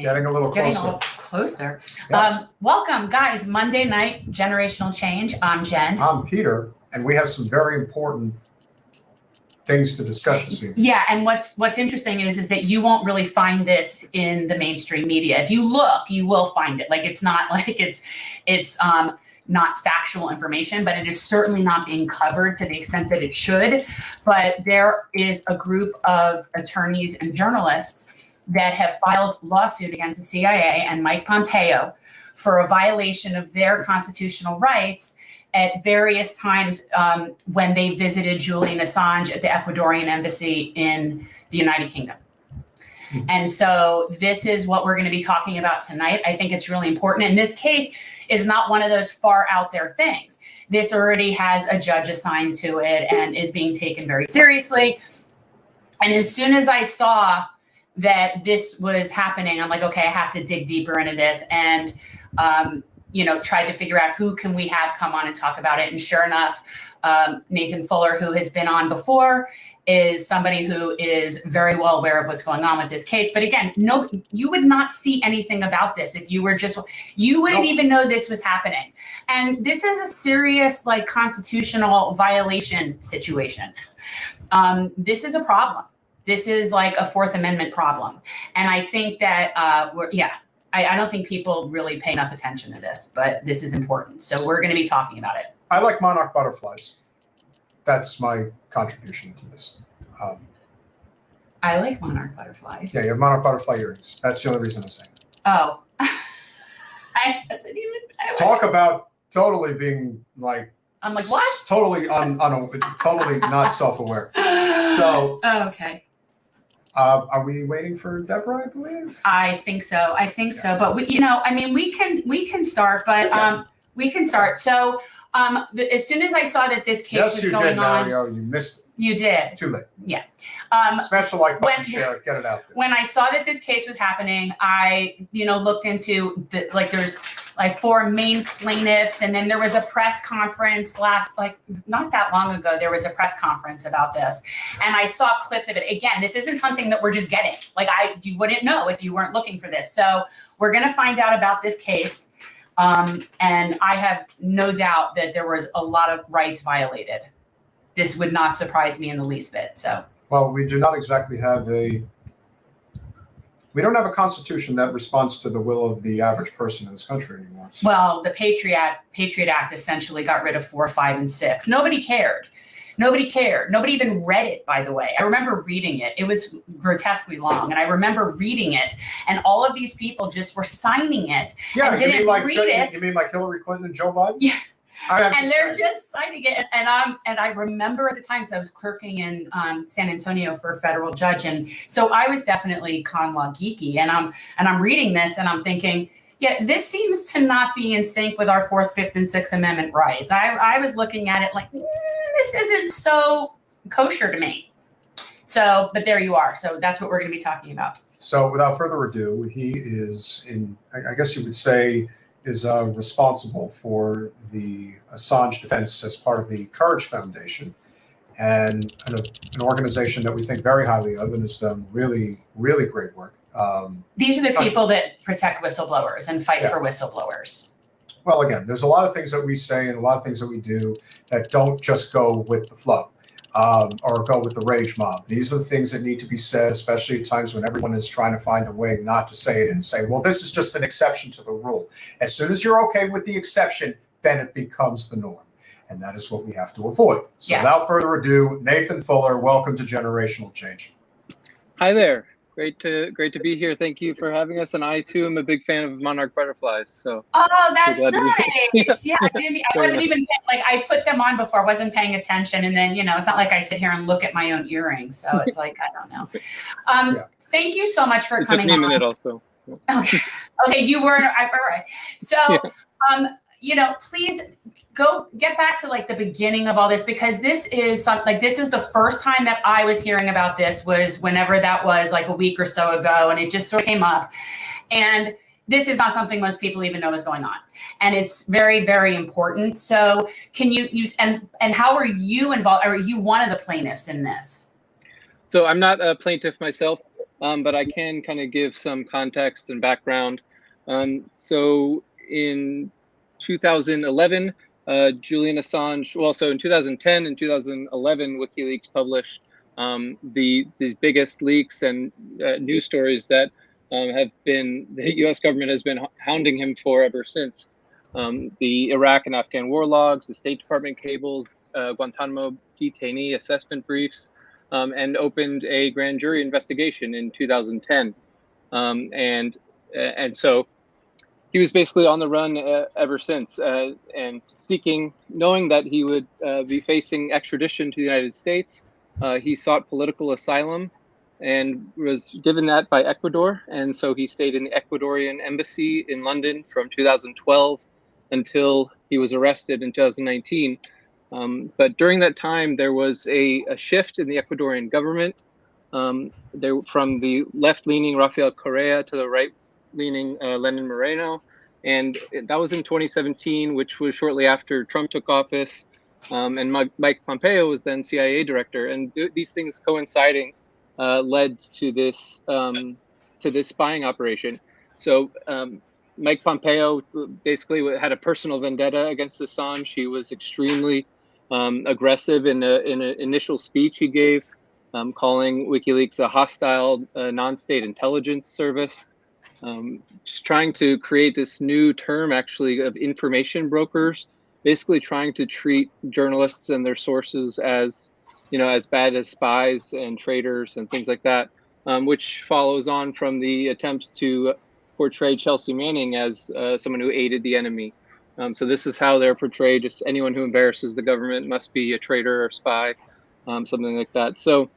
Getting a little closer. Yes. Welcome, guys. Monday night, Generational Change. I'm Jen. I'm Peter, and we have some very important things to discuss this evening. Yeah, and what's interesting is that you won't really find this in the mainstream media. If you look, you will find it. Like, it's not like it's not factual information, but it is certainly not being covered to the extent that it should. But there is a group of attorneys and journalists that have filed lawsuit against the CIA and Mike Pompeo for a violation of their constitutional rights at various times when they visited Julian Assange at the Ecuadorian embassy in the United Kingdom. And so this is what we're going to be talking about tonight. I think it's really important. And this case is not one of those far out there things. This already has a judge assigned to it and is being taken very seriously. And as soon as I saw that this was happening, I'm like, okay, I have to dig deeper into this. And tried to figure out who can we have come on and talk about it. And sure enough, Nathan Fuller, who has been on before, is somebody who is very well aware of what's going on with this case. But again, no, you would not see anything about this if you were you wouldn't even know this was happening. And this is a serious, like, constitutional violation situation. This is a problem. This is like a Fourth Amendment problem. And I think that I don't think people really pay enough attention to this, but this is important. So we're going to be talking about it. I like monarch butterflies. That's my contribution to this. I like monarch butterflies. Yeah, you have monarch butterfly earrings. That's the only reason I'm saying it. Oh. I wasn't even. Talk about totally being like. I'm like, what? Totally totally not self-aware. So. Okay. Are we waiting for Deborah, I believe? I think so. So. But we can start, but we can start. So as soon as I saw that this case was going on. Mario, you missed it. You did. Too late. Yeah. Smash the like button, share it, get it out there. When I saw that this case was happening, I, looked into there's like 4 main plaintiffs, and then there was a press conference not that long ago. There was a press conference about this, and I saw clips of it. Again, this isn't something that we're just getting. You wouldn't know if you weren't looking for this. So we're going to find out about this case, and I have no doubt that there was a lot of rights violated. This would not surprise me in the least bit. So. Well, we do not exactly have we don't have a constitution that responds to the will of the average person in this country anymore. So. Well, the Patriot Act essentially got rid of 4, 5, and 6. Nobody cared. Nobody even read it, by the way. I remember reading it. It was grotesquely long, and I remember reading it, and all of these people just were signing it and didn't read it. You mean like Hillary Clinton and Joe Biden? Yeah. And they're just signing it, and I remember at the time, because I was clerking in San Antonio for a federal judge, and so I was definitely con law geeky, and I'm reading this, and I'm thinking, yeah, this seems to not be in sync with our 4th, 5th, and 6th Amendment rights. I was looking at it like, this isn't so kosher to me. So, but there you are. So that's what we're going to be talking about. So without further ado, he is I guess you would say, is responsible for the Assange defense as part of the Courage Foundation, and an organization that we think very highly of and has done really, really great work. These are the people that protect whistleblowers and fight for whistleblowers. Well, again, there's a lot of things that we say and a lot of things that we do that don't just go with the flow or go with the rage mob. These are the things that need to be said, especially at times when everyone is trying to find a way not to say it and say, well, this is just an exception to the rule. As soon as you're okay with the exception, then it becomes the norm. And that is what we have to avoid. So without further ado, Nathan Fuller, welcome to Generational Change. Hi there. Great to be here. Thank you for having us. And I too am a big fan of monarch butterflies. So. Oh, that's nice. Yeah, I wasn't even I put them on before. I wasn't paying attention, and then it's not like I sit here and look at my own earrings. So it's like I don't know. Thank you so much for coming on. It took me a minute also. Okay, you were all right. So, please go get back to the beginning of all this, because this is this is the first time that I was hearing about this, was whenever that was, a week or so ago, and it just sort of came up. And this is not something most people even know is going on, and it's very, very important. So can you and how are you involved? Are you one of the plaintiffs in this? So I'm not a plaintiff myself. but I can kind of give some context and background. So in 2011, Julian Assange, well, so in 2010 and 2011, WikiLeaks published these biggest leaks and news stories that have been, the US government has been hounding him for ever since. The Iraq and Afghan war logs, the State Department cables, Guantanamo detainee assessment briefs, and opened a grand jury investigation in 2010. And so he was basically on the run ever since, and seeking, knowing that he would be facing extradition to the United States. He sought political asylum and was given that by Ecuador. And so he stayed in the Ecuadorian embassy in London from 2012 until he was arrested in 2019. But during that time, there was a shift in the Ecuadorian government. From the left-leaning Rafael Correa to the right-leaning Lenin Moreno. And that was in 2017, which was shortly after Trump took office. And Mike Pompeo was then CIA director. And these things coinciding led to this spying operation. So Mike Pompeo basically had a personal vendetta against Assange. He was extremely aggressive in an initial speech he gave, calling WikiLeaks a hostile non-state intelligence service, just trying to create this new term actually of information brokers, basically trying to treat journalists and their sources as, as bad as spies and traitors and things like that, which follows on from the attempt to portray Chelsea Manning as someone who aided the enemy. So this is how they're portrayed. Just anyone who embarrasses the government must be a traitor or spy, something like that. So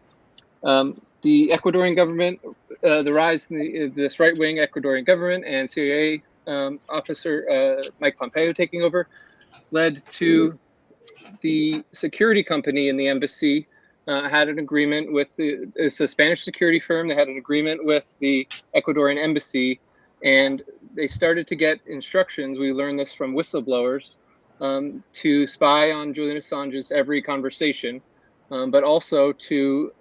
the Ecuadorian government, the rise in this right-wing Ecuadorian government and CIA officer Mike Pompeo taking over, led to the security company in the embassy had an agreement with it's a Spanish security firm. They had an agreement with the Ecuadorian embassy, and they started to get instructions. We learned this from whistleblowers to spy on Julian Assange's every conversation, but also to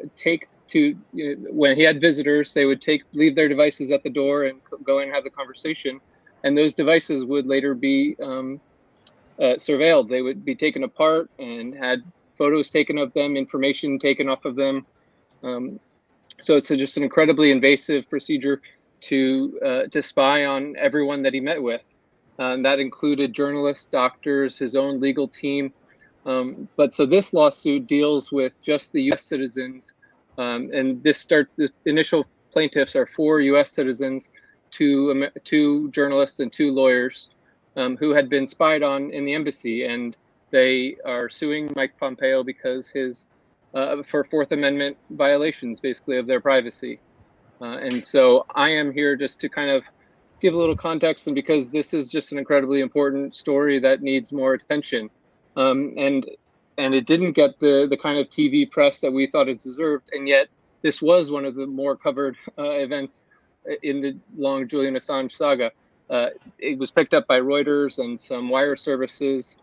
when he had visitors, they would leave their devices at the door and go in and have the conversation, and those devices would later be surveilled. They would be taken apart and had photos taken of them, information taken off of them. So it's just an incredibly invasive procedure to spy on everyone that he met with. That included journalists, doctors, his own legal team. But so this lawsuit deals with just the U.S. citizens, and the initial plaintiffs are 4 U.S. citizens, 2 journalists and 2 lawyers who had been spied on in the embassy, and they are suing Mike Pompeo because for Fourth Amendment violations, basically, of their privacy. And so I am here just to kind of give a little context, and because this is just an incredibly important story that needs more attention. And it didn't get the kind of TV press that we thought it deserved, and yet this was one of the more covered events in the long Julian Assange saga. It was picked up by Reuters and some wire services.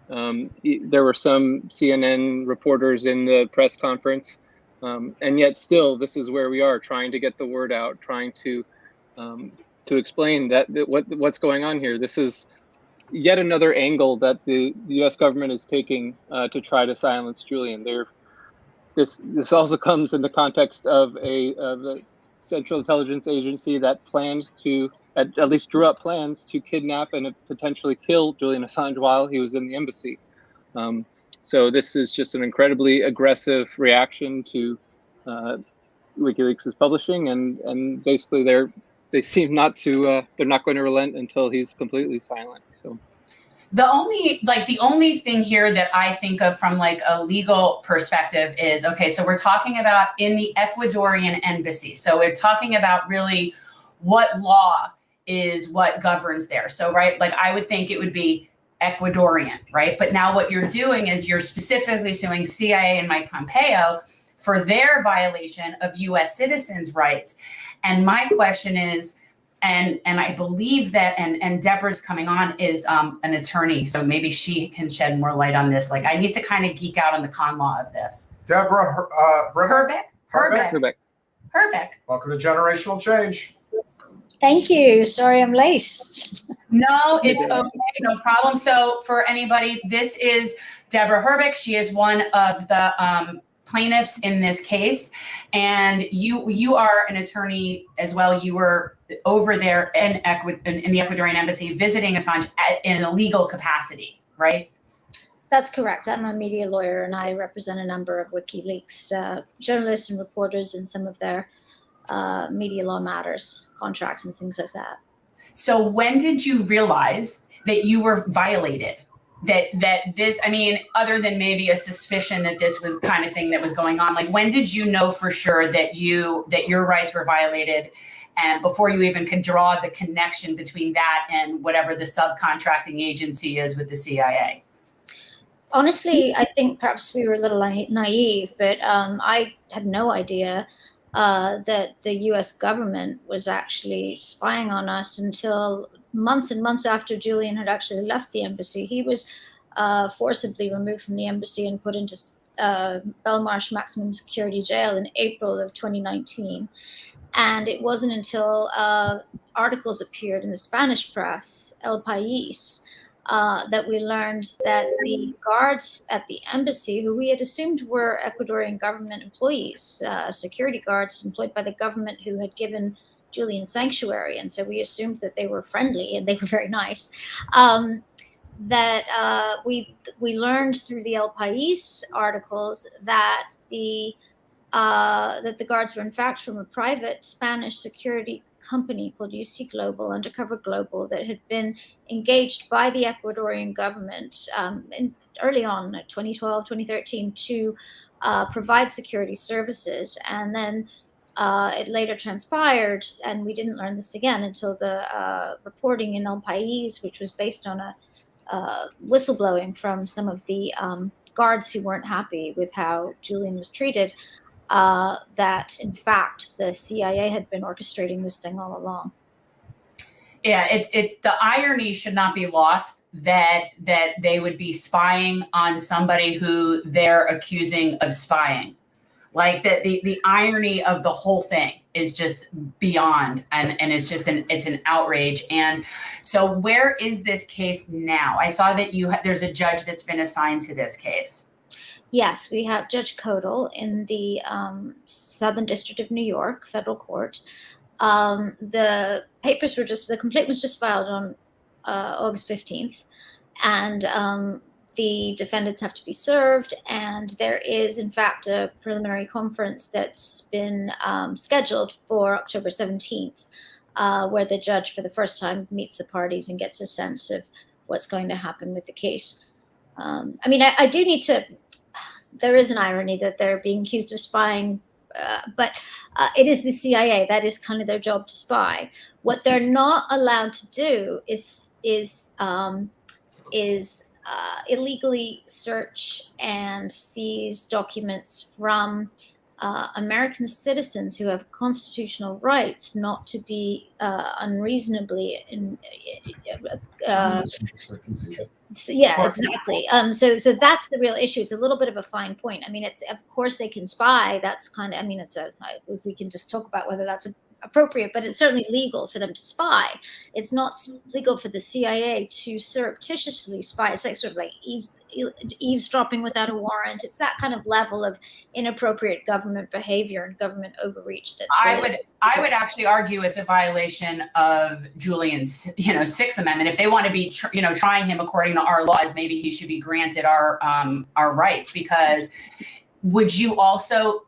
There were some CNN reporters in the press conference, and yet still, this is where we are, trying to get the word out, trying to explain that what's going on here. This is yet another angle that the U.S. government is taking to try to silence Julian. This also comes in the context of the Central Intelligence Agency that planned to, at least drew up plans to kidnap and potentially kill Julian Assange while he was in the embassy. So this is just an incredibly aggressive reaction to WikiLeaks' publishing, and basically they seem not to, they're not going to relent until he's completely silent. So the only thing here that I think of from like a legal perspective is, okay, so we're talking about in the Ecuadorian embassy. So we're talking about really what law is what governs there. So, right, like I would think it would be Ecuadorian, right? But now what you're doing is you're specifically suing CIA and Mike Pompeo for their violation of U.S. citizens' rights. And my question is, and I believe that, and Deborah's coming on, is an attorney, so maybe she can shed more light on this. Like I need to kind of geek out on the con law of this. Deborah Hrbek. Hrbek. Welcome to Generational Change. Thank you. Sorry I'm late. No, it's okay, no problem. So for anybody, this is Deborah Hrbek. She is one of the plaintiffs in this case, and you are an attorney as well. You were over there in the Ecuadorian embassy visiting Assange in a legal capacity, right? That's correct. I'm a media lawyer and I represent a number of WikiLeaks journalists and reporters in some of their media law matters, contracts and things like that. So when did you realize that you were violated? That this, I mean, other than maybe a suspicion that this was the kind of thing that was going on, like when did you know for sure that your rights were violated, and before you even could draw the connection between that and whatever the subcontracting agency is with the CIA? Honestly, I think perhaps we were a little naive, but I had no idea that the US government was actually spying on us until months and months after Julian had actually left the embassy. He was forcibly removed from the embassy and put into Belmarsh maximum security jail in April of 2019. And it wasn't until articles appeared in the Spanish press, El País, that we learned that the guards at the embassy, who we had assumed were Ecuadorian government employees, security guards employed by the government who had given Julian sanctuary, and so we assumed that they were friendly and they were very nice. We learned through the El País articles that the guards were in fact from a private Spanish security company called UC Global, Undercover Global, that had been engaged by the Ecuadorian government early on, 2012, 2013, to provide security services. And then it later transpired, and we didn't learn this again until the reporting in El País, which was based on a whistleblowing from some of the guards who weren't happy with how Julian was treated, that in fact the CIA had been orchestrating this thing all along. Yeah, the irony should not be lost that they would be spying on somebody who they're accusing of spying. Like the irony of the whole thing is just beyond, and it's just an outrage. And so where is this case now? I saw that there's a judge that's been assigned to this case. Yes, we have Judge Kodal in the Southern District of New York, federal court. The complaint was just filed on August 15th, and the defendants have to be served, and there is in fact a preliminary conference that's been scheduled for October 17th, where the judge for the first time meets the parties and gets a sense of what's going to happen with the case. I mean, I do need to, there is an irony that they're being accused of spying, but it is the CIA. That is kind of their job, to spy. What they're not allowed to do is illegally search and seize documents from American citizens who have constitutional rights not to be unreasonably yeah, exactly. So that's the real issue. It's a little bit of a fine point. I mean, it's, of course they can spy. That's kind of, I mean, if we can just talk about whether that's appropriate, but it's certainly legal for them to spy. It's not legal for the CIA to surreptitiously spy. It's like sort of like eavesdropping without a warrant. It's that kind of level of inappropriate government behavior and government overreach. That's really I would actually argue it's a violation of Julian's, Sixth Amendment. If they want to be, trying him according to our laws, maybe he should be granted our rights. Because would you also,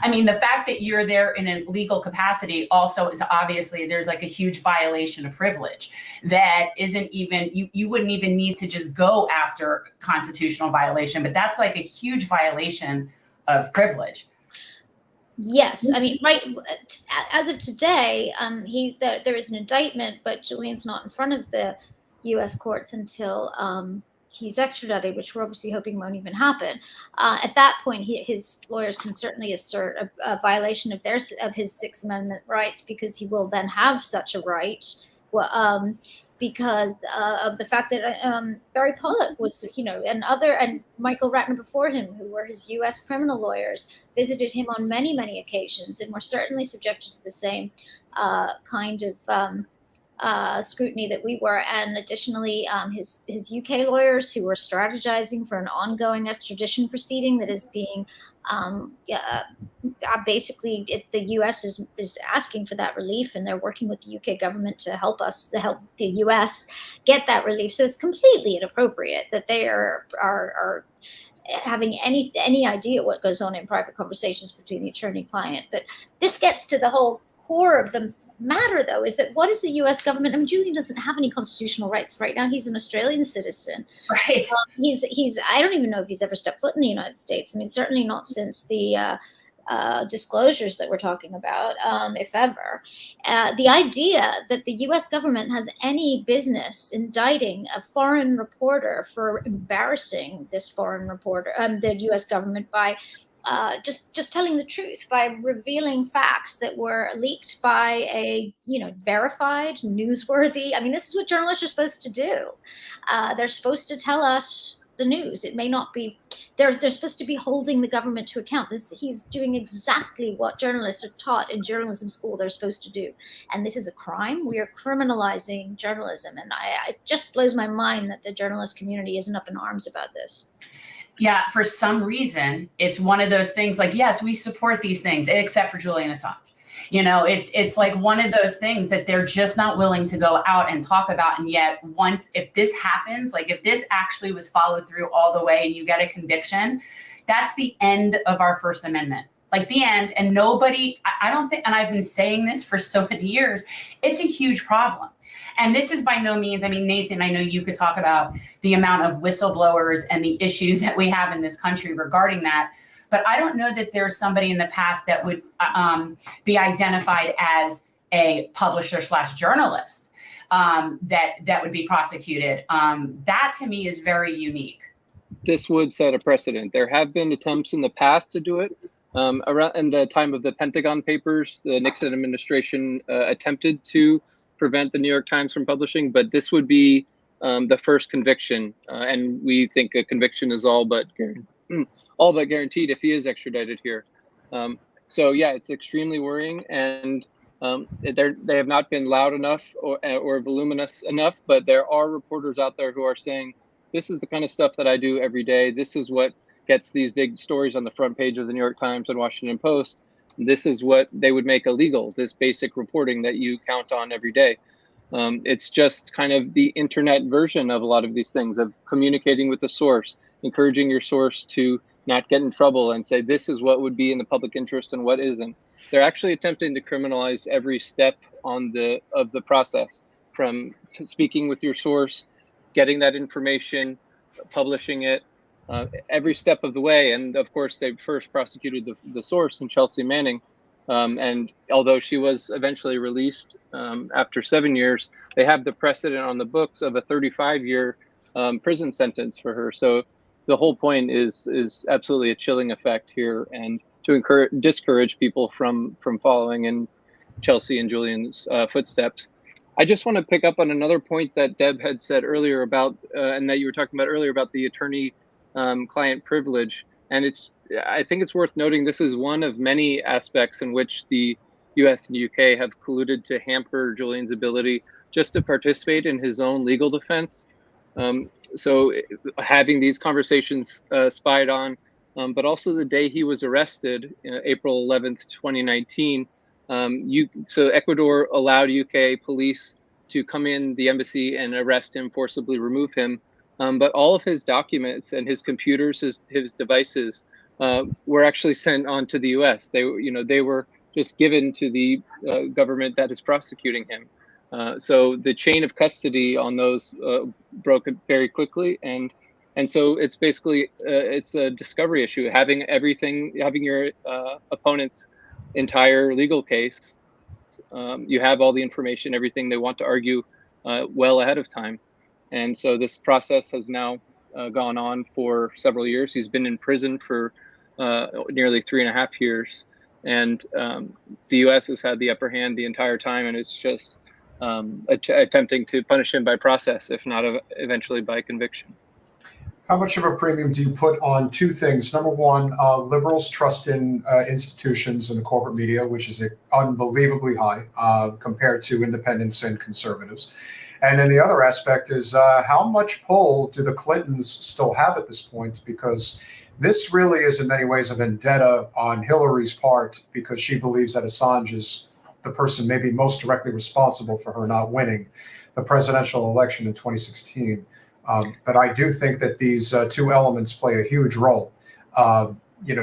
I mean, the fact that you're there in a legal capacity also is obviously, there's like a huge violation of privilege that isn't even, you wouldn't even need to just go after constitutional violation, but that's like a huge violation of privilege. Yes, I mean, right. As of today, there is an indictment, but Julian's not in front of the U.S. courts until he's extradited, which we're obviously hoping won't even happen. At that point, his lawyers can certainly assert a violation of his Sixth Amendment rights, because he will then have such a right. Well, because of the fact that Barry Pollock was, and Michael Ratner before him, who were his U.S. criminal lawyers, visited him on many, many occasions, and were certainly subjected to the same kind of scrutiny that we were. And additionally, his UK lawyers, who were strategizing for an ongoing extradition proceeding that is being basically the U.S. is asking for that relief, and they're working with the UK government to help the U.S. get that relief. So it's completely inappropriate that they are having any idea what goes on in private conversations between the attorney-client. But this gets to the whole core of the matter, though, is that what is the U.S. government? I mean, Julian doesn't have any constitutional rights right now. He's an Australian citizen. Right. He's I don't even know if he's ever stepped foot in the United States. I mean, certainly not since the disclosures that we're talking about, if ever. The idea that the U.S. government has any business indicting a foreign reporter for embarrassing this foreign reporter, the U.S. government, by just telling the truth, by revealing facts that were leaked by a verified, newsworthy. I mean, this is what journalists are supposed to do. They're supposed to tell us the news. It may not be. They're supposed to be holding the government to account. He's doing exactly what journalists are taught in journalism school they're supposed to do, and this is a crime. We are criminalizing journalism, and it just blows my mind that the journalist community isn't up in arms about this. Yeah, for some reason, it's one of those things like, yes, we support these things, except for Julian Assange. It's like one of those things that they're just not willing to go out and talk about. And yet if this happens, like if this actually was followed through all the way and you get a conviction, that's the end of our First Amendment. Like the end. And nobody, I don't think, and I've been saying this for so many years, it's a huge problem. And this is by no means, I mean, Nathan, I know you could talk about the amount of whistleblowers and the issues that we have in this country regarding that. But I don't know that there's somebody in the past that would be identified as a publisher / journalist that would be prosecuted. That to me is very unique. This would set a precedent. There have been attempts in the past to do it. Around in the time of the Pentagon Papers, the Nixon administration attempted to prevent the New York Times from publishing, but this would be the first conviction, and we think a conviction is all but guaranteed if he is extradited here. So yeah, it's extremely worrying, and they have not been loud enough or voluminous enough, but there are reporters out there who are saying, this is the kind of stuff that I do every day. This is what gets these big stories on the front page of the New York Times and Washington Post. This is what they would make illegal, this basic reporting that you count on every day. It's just kind of the internet version of a lot of these things, of communicating with the source, encouraging your source to not get in trouble and say, this is what would be in the public interest and what isn't. They're actually attempting to criminalize every step of the process, from speaking with your source, getting that information, publishing it, every step of the way. And of course, they first prosecuted the source in Chelsea Manning. And although she was eventually released after 7 years, they have the precedent on the books of a 35-year prison sentence for her. So the whole point is absolutely a chilling effect here, and to discourage people from following in Chelsea and Julian's footsteps. I just want to pick up on another point that Deb had said earlier about, and that you were talking about earlier about the attorney-client privilege. And I think it's worth noting this is one of many aspects in which the US and UK have colluded to hamper Julian's ability just to participate in his own legal defense. So having these conversations spied on, but also the day he was arrested, April 11th, 2019, so Ecuador allowed UK police to come in the embassy and arrest him, forcibly remove him. But all of his documents and his computers, his devices, were actually sent on to the US. They were just given to the government that is prosecuting him. So the chain of custody on those broke very quickly, and so it's basically it's a discovery issue. Having your opponent's entire legal case, you have all the information, everything they want to argue well ahead of time. And so this process has now gone on for several years. He's been in prison for nearly 3.5 years. And the US has had the upper hand the entire time. And it's just attempting to punish him by process, if not eventually by conviction. How much of a premium do you put on two things? Number one, liberals trust in institutions and the corporate media, which is unbelievably high compared to independents and conservatives. And then the other aspect is how much pull do the Clintons still have at this point? Because this really is in many ways a vendetta on Hillary's part, because she believes that Assange is the person maybe most directly responsible for her not winning the presidential election in 2016. But I do think that these two elements play a huge role.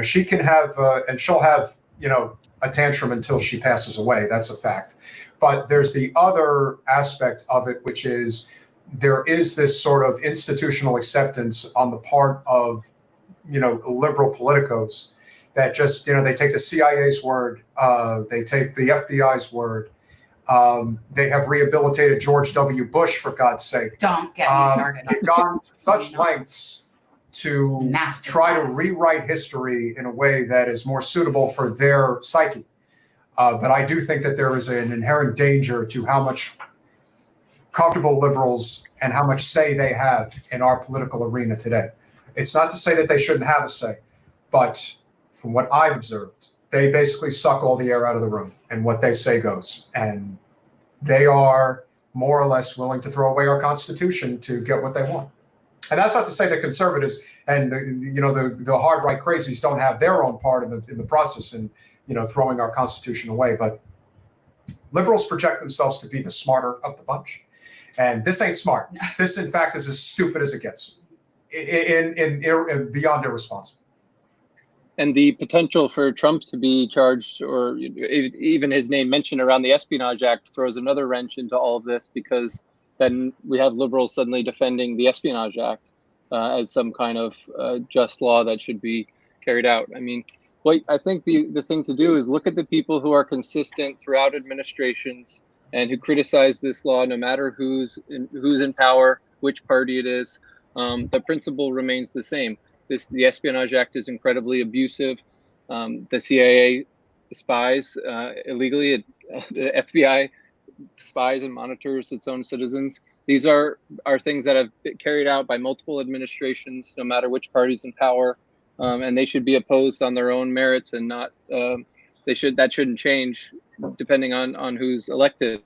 She can have, and she'll have, a tantrum until she passes away. That's a fact. But there's the other aspect of it, which is there is this sort of institutional acceptance on the part of, liberal politicos that just, they take the CIA's word, they take the FBI's word. They have rehabilitated George W. Bush, for God's sake. Don't get me started. They've gone to such lengths to try to rewrite history in a way that is more suitable for their psyche. But I do think that there is an inherent danger to how much comfortable liberals and how much say they have in our political arena today. It's not to say that they shouldn't have a say, but from what I've observed, they basically suck all the air out of the room, and what they say goes. And they are more or less willing to throw away our Constitution to get what they want. And that's not to say that conservatives and the hard right crazies don't have their own part in the process in throwing our Constitution away. But liberals project themselves to be the smarter of the bunch, and this ain't smart. This, in fact, is as stupid as it gets, in beyond irresponsible. And the potential for Trump to be charged, or even his name mentioned around the Espionage Act, throws another wrench into all of this, because then we have liberals suddenly defending the Espionage Act as some kind of just law that should be carried out. I mean, what I think the thing to do is look at the people who are consistent throughout administrations and who criticize this law, no matter who's in power, which party it is. The principle remains the same. The Espionage Act is incredibly abusive. The CIA spies illegally. The FBI spies and monitors its own citizens. These are things that have been carried out by multiple administrations, no matter which party's in power, and they should be opposed on their own merits, and not that shouldn't change depending on who's elected.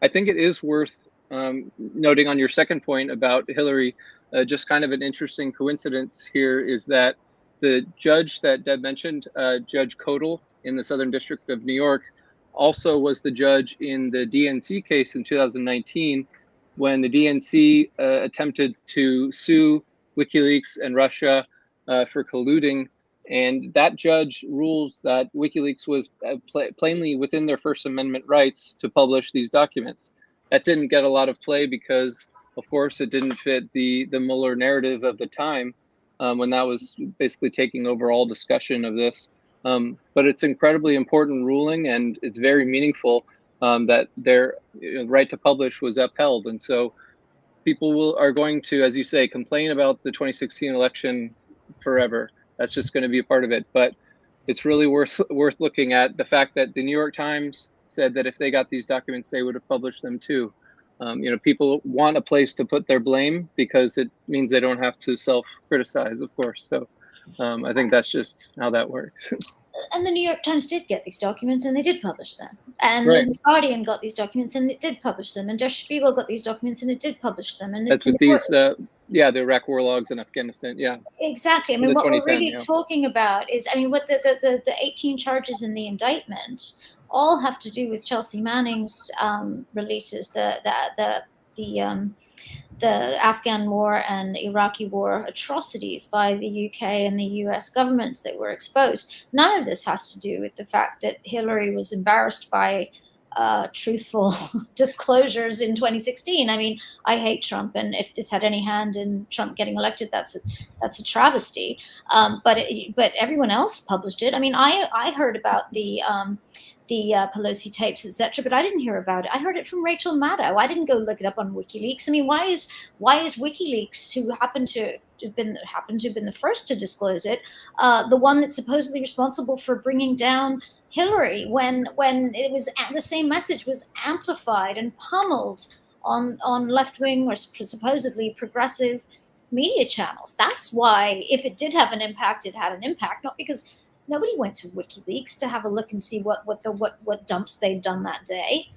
I think it is worth noting on your second point about Hillary. Just kind of an interesting coincidence here is that the judge that Deb mentioned, Judge Kodal in the Southern District of New York, also was the judge in the DNC case in 2019, when the DNC attempted to sue WikiLeaks and Russia for colluding. And that judge ruled that WikiLeaks was plainly within their First Amendment rights to publish these documents. That didn't get a lot of play because, of course, it didn't fit the Mueller narrative of the time, when that was basically taking over all discussion of this. But it's incredibly important ruling, and it's very meaningful that their right to publish was upheld. And so people are going to, as you say, complain about the 2016 election forever. That's just going to be a part of it. But it's really worth looking at the fact that the New York Times said that if they got these documents, they would have published them too. People want a place to put their blame because it means they don't have to self-criticize, of course. So I think that's just how that works. And the New York Times did get these documents, and they did publish them. And Right. the Guardian got these documents, and it did publish them. And Der Spiegel got these documents, and it did publish them. And That's it's with these, the Iraq war logs in Afghanistan. Yeah. exactly. I The mean, what we're 2010, really yeah. talking about is, I mean, what the 18 charges in the indictment all have to do with Chelsea Manning's releases, the Afghan war and Iraqi war atrocities by the UK and the US governments that were exposed. None of this has to do with the fact that Hillary was embarrassed by truthful disclosures in 2016. I mean, I hate Trump, and if this had any hand in Trump getting elected, that's a travesty. But everyone else published it. I mean, I heard about the Pelosi tapes, etc., but I didn't hear about it. I heard it from Rachel Maddow. I didn't go look it up on WikiLeaks. I mean, why is WikiLeaks, who happened to have been the first to disclose it, the one that's supposedly responsible for bringing down Hillary when it was the same message was amplified and pummeled on left-wing or supposedly progressive media channels. That's why, if it did have an impact, it had an impact, not because nobody went to WikiLeaks to have a look and see what dumps they'd done that day.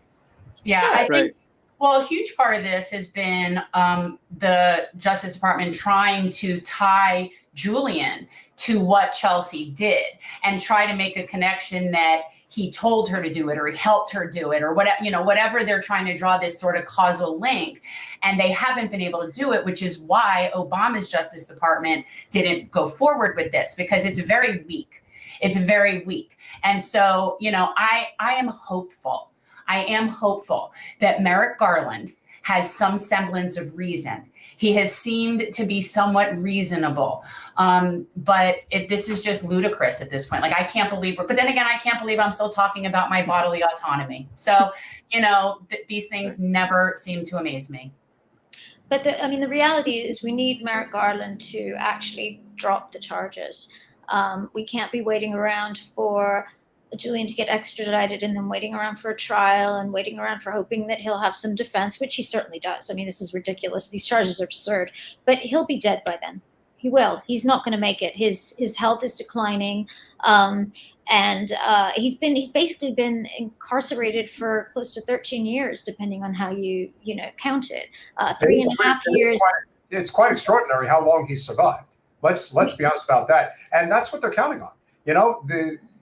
Yeah, I think, Right. well, a huge part of this has been the Justice Department trying to tie Julian to what Chelsea did and try to make a connection that he told her to do it or he helped her do it or whatever, whatever they're trying to draw this sort of causal link. And they haven't been able to do it, which is why Obama's Justice Department didn't go forward with this, because it's very weak. It's very weak. And so, I am hopeful. I am hopeful that Merrick Garland has some semblance of reason. He has seemed to be somewhat reasonable, but this is just ludicrous at this point. Like, I can't believe it. But then again, I can't believe I'm still talking about my bodily autonomy. So, these things never seem to amaze me. But the reality is we need Merrick Garland to actually drop the charges. We can't be waiting around for Julian to get extradited and then waiting around for a trial and waiting around for hoping that he'll have some defense, which he certainly does. I mean, this is ridiculous. These charges are absurd, but he'll be dead by then. He will. He's not going to make it. His health is declining, and he's basically been incarcerated for close to 13 years, depending on how you count it. 3.5 years. It's quite extraordinary how long he's survived. Let's be honest about that, and that's what they're counting on.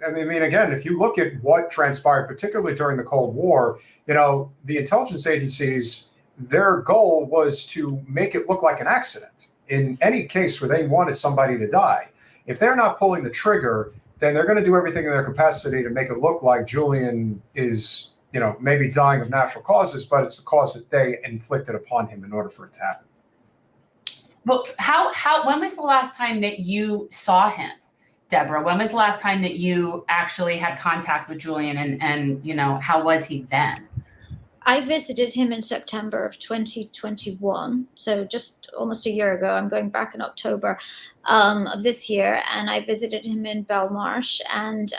Again, if you look at what transpired, particularly during the Cold War, the intelligence agencies, their goal was to make it look like an accident. In any case where they wanted somebody to die, if they're not pulling the trigger, then they're going to do everything in their capacity to make it look like Julian is, maybe dying of natural causes, but it's the cause that they inflicted upon him in order for it to happen. Well, when was the last time that you saw him, Deborah? When was the last time that you actually had contact with Julian, and how was he then? I visited him in September of 2021, so just almost a year ago. I'm going back in October of this year, and I visited him in Belmarsh, and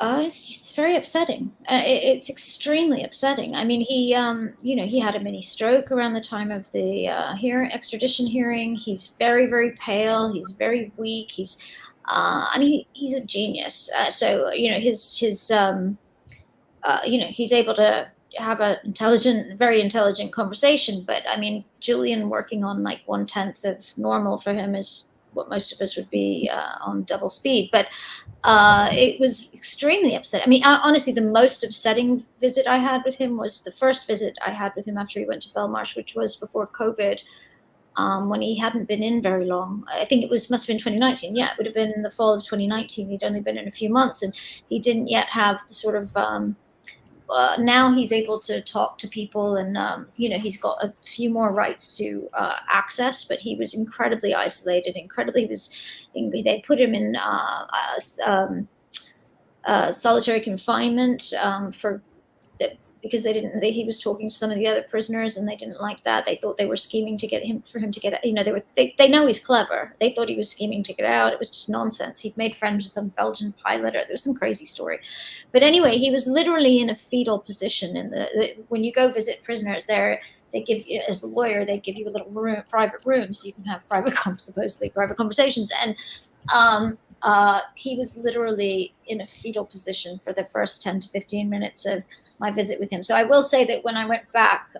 it's very upsetting. It's extremely upsetting. I mean, he had a mini stroke around the time of the extradition hearing. He's very, very pale. He's very weak. He's a genius. He's able to have a very intelligent conversation. But I mean, Julian working on like 1/10 of normal for him is what most of us would be on double speed. But it was extremely upsetting. I mean, honestly, the most upsetting visit I had with him was the first visit I had with him after he went to Belmarsh, which was before COVID, when he hadn't been in very long. I think it must have been 2019. Yeah, it would have been in the fall of 2019. He'd only been in a few months, and he didn't yet have the sort of now he's able to talk to people, and he's got a few more rights to access, but he was incredibly isolated. They put him in solitary confinement because he was talking to some of the other prisoners, and they didn't like that. They thought they were scheming to get him to get out. They know he's clever. They thought he was scheming to get out. It was just nonsense. He'd made friends with some Belgian pilot. There's some crazy story. But anyway, he was literally in a fetal position. When you go visit prisoners there, they give you, as a lawyer, they give you a little private room so you can have supposedly private conversations. And he was literally in a fetal position for the first 10 to 15 minutes of my visit with him. So I will say that when I went back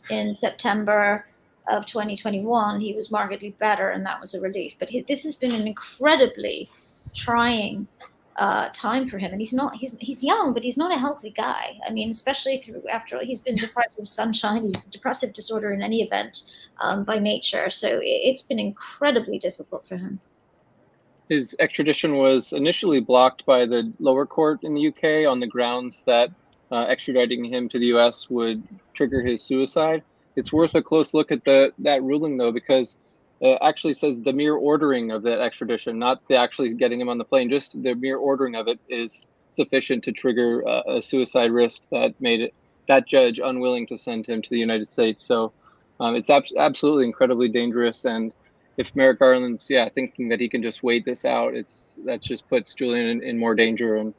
in September of 2021, he was markedly better, and that was a relief. But this has been an incredibly trying time for him. And he's young, but he's not a healthy guy. I mean, especially after he's been deprived of sunshine. He's a depressive disorder in any event by nature. So it's been incredibly difficult for him. His extradition was initially blocked by the lower court in the UK on the grounds that extraditing him to the US would trigger his suicide. It's worth a close look at that ruling, though, because it actually says the mere ordering of that extradition, not the actually getting him on the plane, just the mere ordering of it is sufficient to trigger a suicide risk that made that judge unwilling to send him to the United States. So it's absolutely incredibly dangerous. And if Merrick Garland's thinking that he can just wait this out, that just puts Julian in more danger, and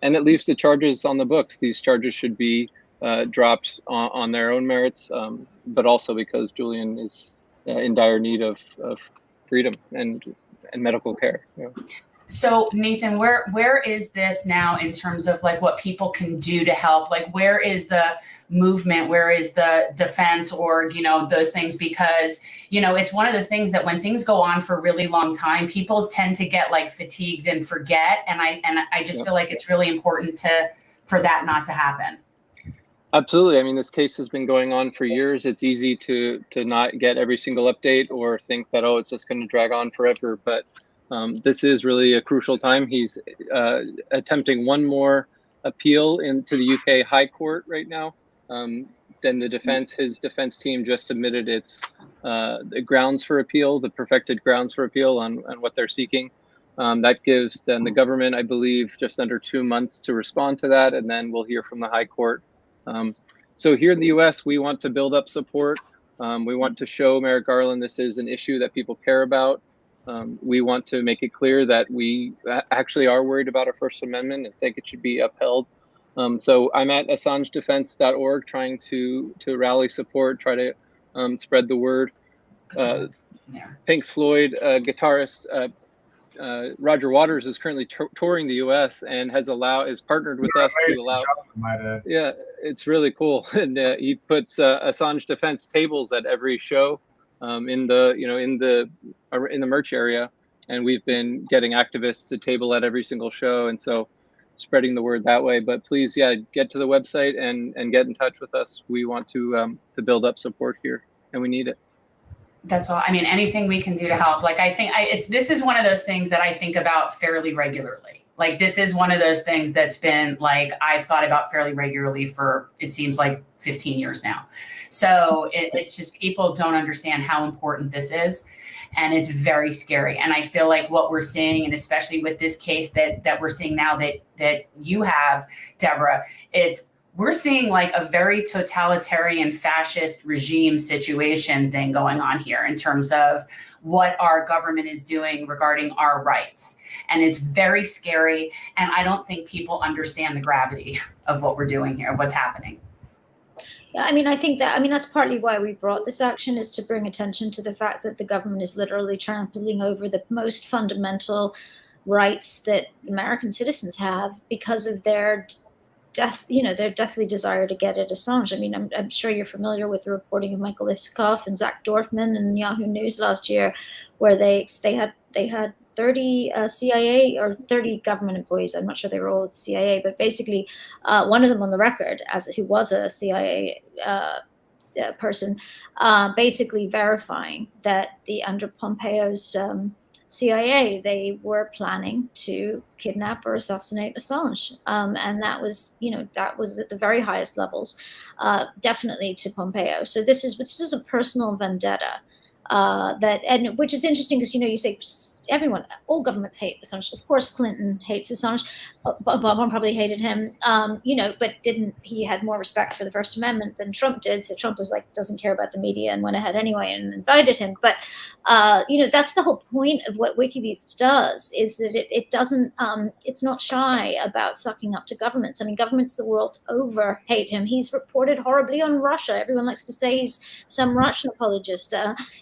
it leaves the charges on the books. These charges should be dropped on their own merits, but also because Julian is in dire need of freedom and medical care. So Nathan, where is this now in terms of like what people can do to help? Like, where is the movement? Where is the defense or, those things? Because, it's one of those things that when things go on for a really long time, people tend to get like fatigued and forget. And I just feel like it's really important for that not to happen. Absolutely. I mean, this case has been going on for years. It's easy to not get every single update or think that, it's just going to drag on forever. But this is really a crucial time. He's attempting one more appeal into the UK High Court right now. Then his defense team just submitted the grounds for appeal, the perfected grounds for appeal on what they're seeking. That gives then the government, I believe, just under 2 months to respond to that, and then we'll hear from the High Court. So here in the US, we want to build up support. We want to show Merrick Garland this is an issue that people care about. We want to make it clear that we actually are worried about our First Amendment and think it should be upheld. So I'm at AssangeDefense.org trying to rally support, try to spread the word. Pink Floyd guitarist Roger Waters is currently touring the U.S. and is partnered with us to allow. Yeah, it's really cool, and he puts Assange Defense tables at every show in the merch area, and we've been getting activists to table at every single show, and so spreading the word that way. But please, get to the website and get in touch with us. We want to build up support here, and we need it. That's all. I mean, anything we can do to help. Like, I think this is one of those things that I think about fairly regularly. Like, this is one of those things that's been like, I've thought about fairly regularly for, it seems like 15 years now. So it's just, people don't understand how important this is. And it's very scary. And I feel like what we're seeing, and especially with this case that we're seeing now that you have, Deborah, we're seeing like a very totalitarian fascist regime situation thing going on here in terms of what our government is doing regarding our rights. And it's very scary. And I don't think people understand the gravity of what we're doing here, what's happening. Yeah, I think that's partly why we brought this action, is to bring attention to the fact that the government is literally trampling over the most fundamental rights that American citizens have because of their their deathly desire to get at Assange. I mean, I'm sure you're familiar with the reporting of Michael Isikoff and Zach Dorfman in Yahoo News last year, where they had 30 CIA or 30 government employees. I'm not sure they were all at CIA, but basically one of them on the record, who was a CIA person, basically verifying that under Pompeo's CIA, they were planning to kidnap or assassinate Assange. And that was at the very highest levels, definitely to Pompeo. So this is a personal vendetta. Which is interesting because, you say all governments hate Assange. Of course, Clinton hates Assange. Obama probably hated him, but he had more respect for the First Amendment than Trump did. So Trump was like, doesn't care about the media and went ahead anyway and invited him. But, that's the whole point of what WikiLeaks does, is that it doesn't, it's not shy about sucking up to governments. I mean, governments the world over hate him. He's reported horribly on Russia. Everyone likes to say he's some Russian apologist.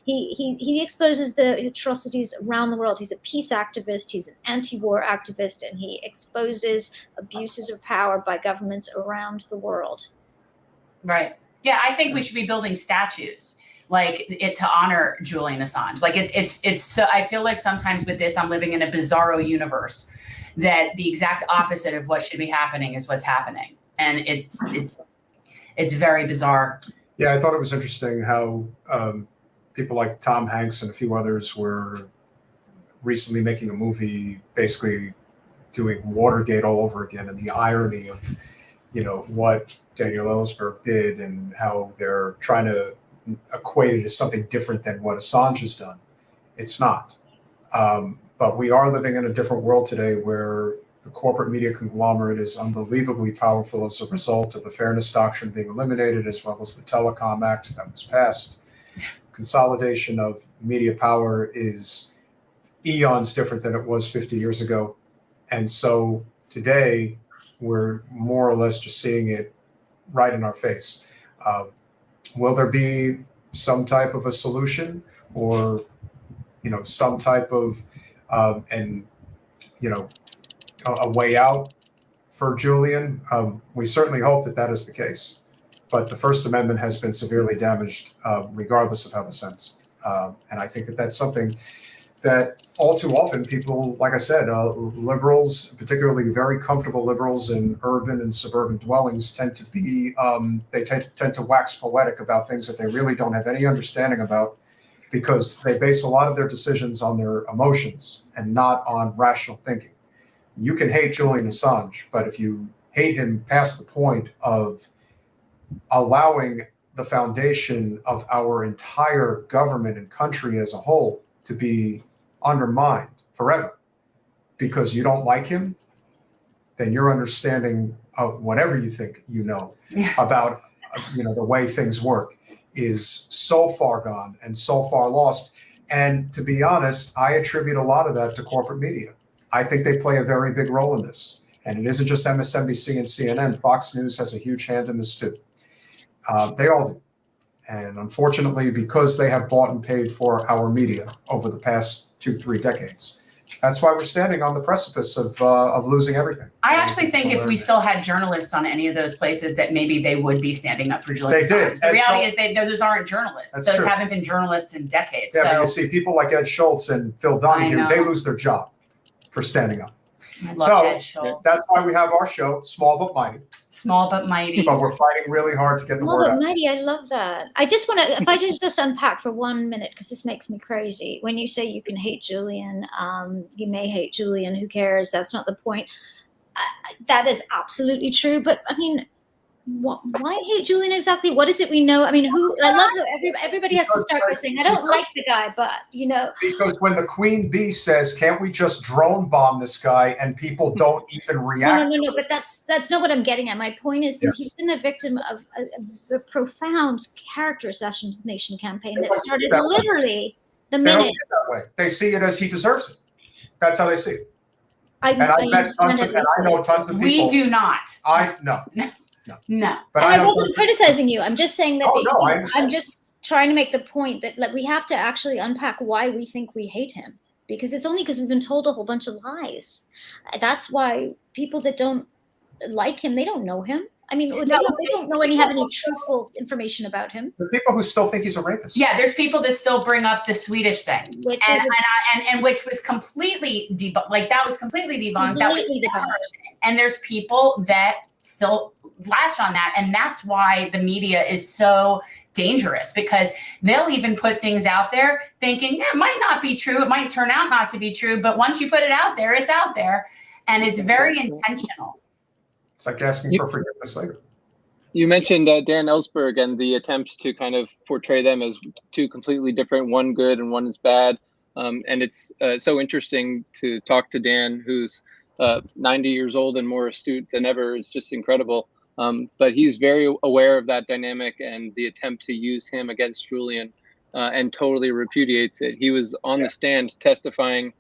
He exposes the atrocities around the world. He's a peace activist. He's an anti-war activist, and he exposes abuses of power by governments around the world. Right. Yeah, I think we should be building statues to honor Julian Assange. Like it's so, I feel like sometimes with this, I'm living in a bizarro universe that the exact opposite of what should be happening is what's happening, and it's very bizarre. Yeah, I thought it was interesting how people like Tom Hanks and a few others were recently making a movie basically doing Watergate all over again, and the irony of, what Daniel Ellsberg did and how they're trying to equate it as something different than what Assange has done. It's not. But we are living in a different world today where the corporate media conglomerate is unbelievably powerful as a result of the Fairness Doctrine being eliminated, as well as the Telecom Act that was passed. consolidation of media power is eons different than it was 50 years ago. And so today, we're more or less just seeing it right in our face. Will there be some type of a solution, or some type of a way out for Julian? We certainly hope that is the case. But the First Amendment has been severely damaged, regardless of how this ends. And I think that's something that all too often people, like I said, liberals, particularly very comfortable liberals in urban and suburban dwellings, tend to be, they tend to wax poetic about things that they really don't have any understanding about, because they base a lot of their decisions on their emotions and not on rational thinking. You can hate Julian Assange, but if you hate him past the point of allowing the foundation of our entire government and country as a whole to be undermined forever because you don't like him, then your understanding of whatever you think about the way things work is so far gone and so far lost. And to be honest, I attribute a lot of that to corporate media. I think they play a very big role in this. And it isn't just MSNBC and CNN. Fox News has a huge hand in this too. They all do. And unfortunately, because they have bought and paid for our media over the past 2-3 decades, that's why we're standing on the precipice of losing everything. I actually think if we still had journalists on any of those places, that maybe they would be standing up for Julian Assange. The reality is those aren't journalists. Those haven't been journalists in decades. Yeah, but you see people like Ed Schultz and Phil Donahue, they lose their job for standing up. I love Ed Schultz. That's why we have our show, Small But Mighty. Small but mighty. But we're fighting really hard to get the word out. Small but mighty, I love that. I just want to, if I just unpack for 1 minute, because this makes me crazy. When you say you can hate Julian, you may hate Julian, who cares? That's not the point. That is absolutely true. But I mean, why hate Julian exactly? What is it we know? I mean, I love how everybody has to start by saying, I don't like the guy, but Because when the Queen Bee says, can't we just drone bomb this guy, and people don't even react? No, but that's not what I'm getting at. My point is that he's been a victim of a profound character assassination campaign that started literally the minute. They don't see it that way. They see it as he deserves it. That's how they see it. I know tons of people. We do not. No. But I wasn't criticizing you. I'm just saying that I'm just trying to make the point that we have to actually unpack why we think we hate him, because it's only because we've been told a whole bunch of lies. That's why people that don't like him, they don't know him. I mean, they don't have any truthful information about him. The people who still think he's a rapist. Yeah, there's people that still bring up the Swedish thing, which was completely debunked. Like, that was completely debunked. And there's people that still latch on that, and that's why the media is so dangerous, because they'll even put things out there thinking, it might not be true, it might turn out not to be true, but once you put it out there, it's out there, and it's very intentional. It's like asking for forgiveness later. You mentioned Dan Ellsberg and the attempt to kind of portray them as two completely different, one good and one is bad, and it's so interesting to talk to Dan, who's 90 years old and more astute than ever. Is just incredible. But he's very aware of that dynamic and the attempt to use him against Julian, and totally repudiates it. He was on the stand testifying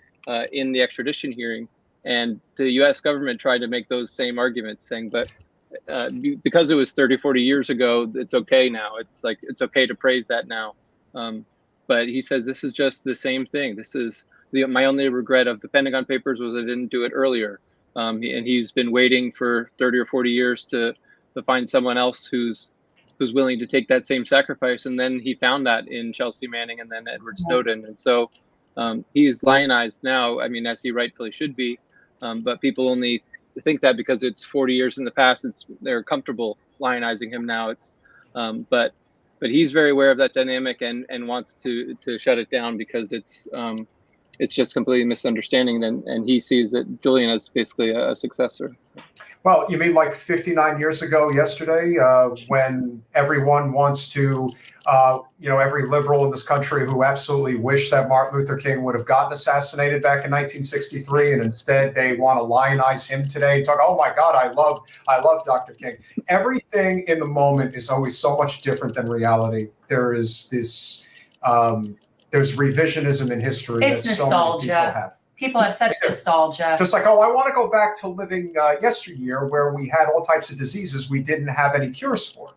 in the extradition hearing, and the U.S. government tried to make those same arguments, saying, but because it was 30, 40 years ago, it's okay now. It's okay to praise that now. But he says, this is just the same thing. This is my only regret of the Pentagon Papers was I didn't do it earlier. And he's been waiting for 30 or 40 years to find someone else who's willing to take that same sacrifice. And then he found that in Chelsea Manning and then Edward Snowden. And so he's lionized now, I mean, as he rightfully should be. But people only think that because it's 40 years in the past, they're comfortable lionizing him now. But he's very aware of that dynamic and wants to shut it down, because it's just completely misunderstanding. And he sees that Julian is basically a successor. Well, you mean like 59 years ago yesterday, when everyone wants to, every liberal in this country who absolutely wished that Martin Luther King would have gotten assassinated back in 1963, and instead they want to lionize him today. Talk, oh my God, I love Dr. King. Everything in the moment is always so much different than reality. There is this There's revisionism in history. It's that so many people nostalgia. have. People have such nostalgia. Just like, oh, I want to go back to living yesteryear where we had all types of diseases we didn't have any cures for.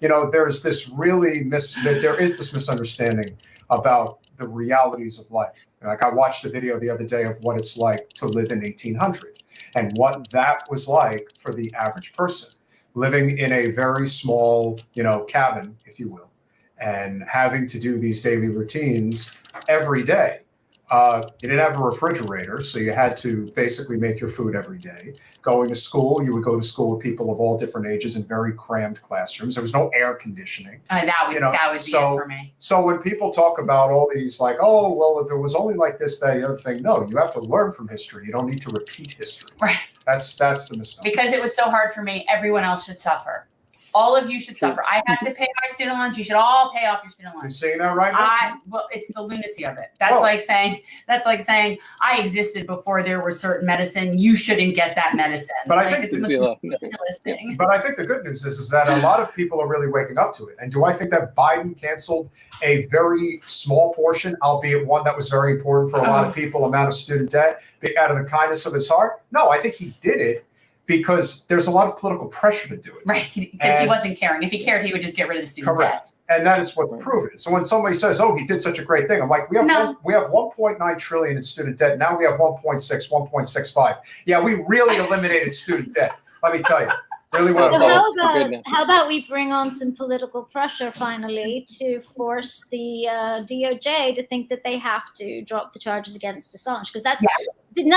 There's this there is this misunderstanding about the realities of life. Like I watched a video the other day of what it's like to live in 1800 and what that was like for the average person living in a very small, cabin, if you will, and having to do these daily routines every day. You didn't have a refrigerator, so you had to basically make your food every day. Going to school, you would go to school with people of all different ages in very crammed classrooms. There was no air conditioning. That would be it for me. So when people talk about all these like, oh, well, if it was only like this, that, the other thing, no, you have to learn from history. You don't need to repeat history. Right. That's the mistake. Because it was so hard for me, everyone else should suffer. All of you should suffer. I had to pay my student loans. You should all pay off your student loans. You're saying that right now? Well, it's the lunacy of it. That's like saying I existed before there was certain medicine. You shouldn't get that medicine. But I think it's the most ridiculous thing. But I think the good news is that a lot of people are really waking up to it. And do I think that Biden canceled a very small portion, albeit one that was very important for a lot of people, amount of student debt, out of the kindness of his heart? No, I think he did it because there's a lot of political pressure to do it. Right, because he wasn't caring. If he cared, he would just get rid of the student debt. And that is what's proven. So when somebody says, oh, he did such a great thing, I'm like, we have 1.9 trillion in student debt. Now we have 1.6, 1.65. Yeah, we really eliminated student debt. Let me tell you. Really well. So how about we bring on some political pressure finally to force the DOJ to think that they have to drop the charges against Assange, because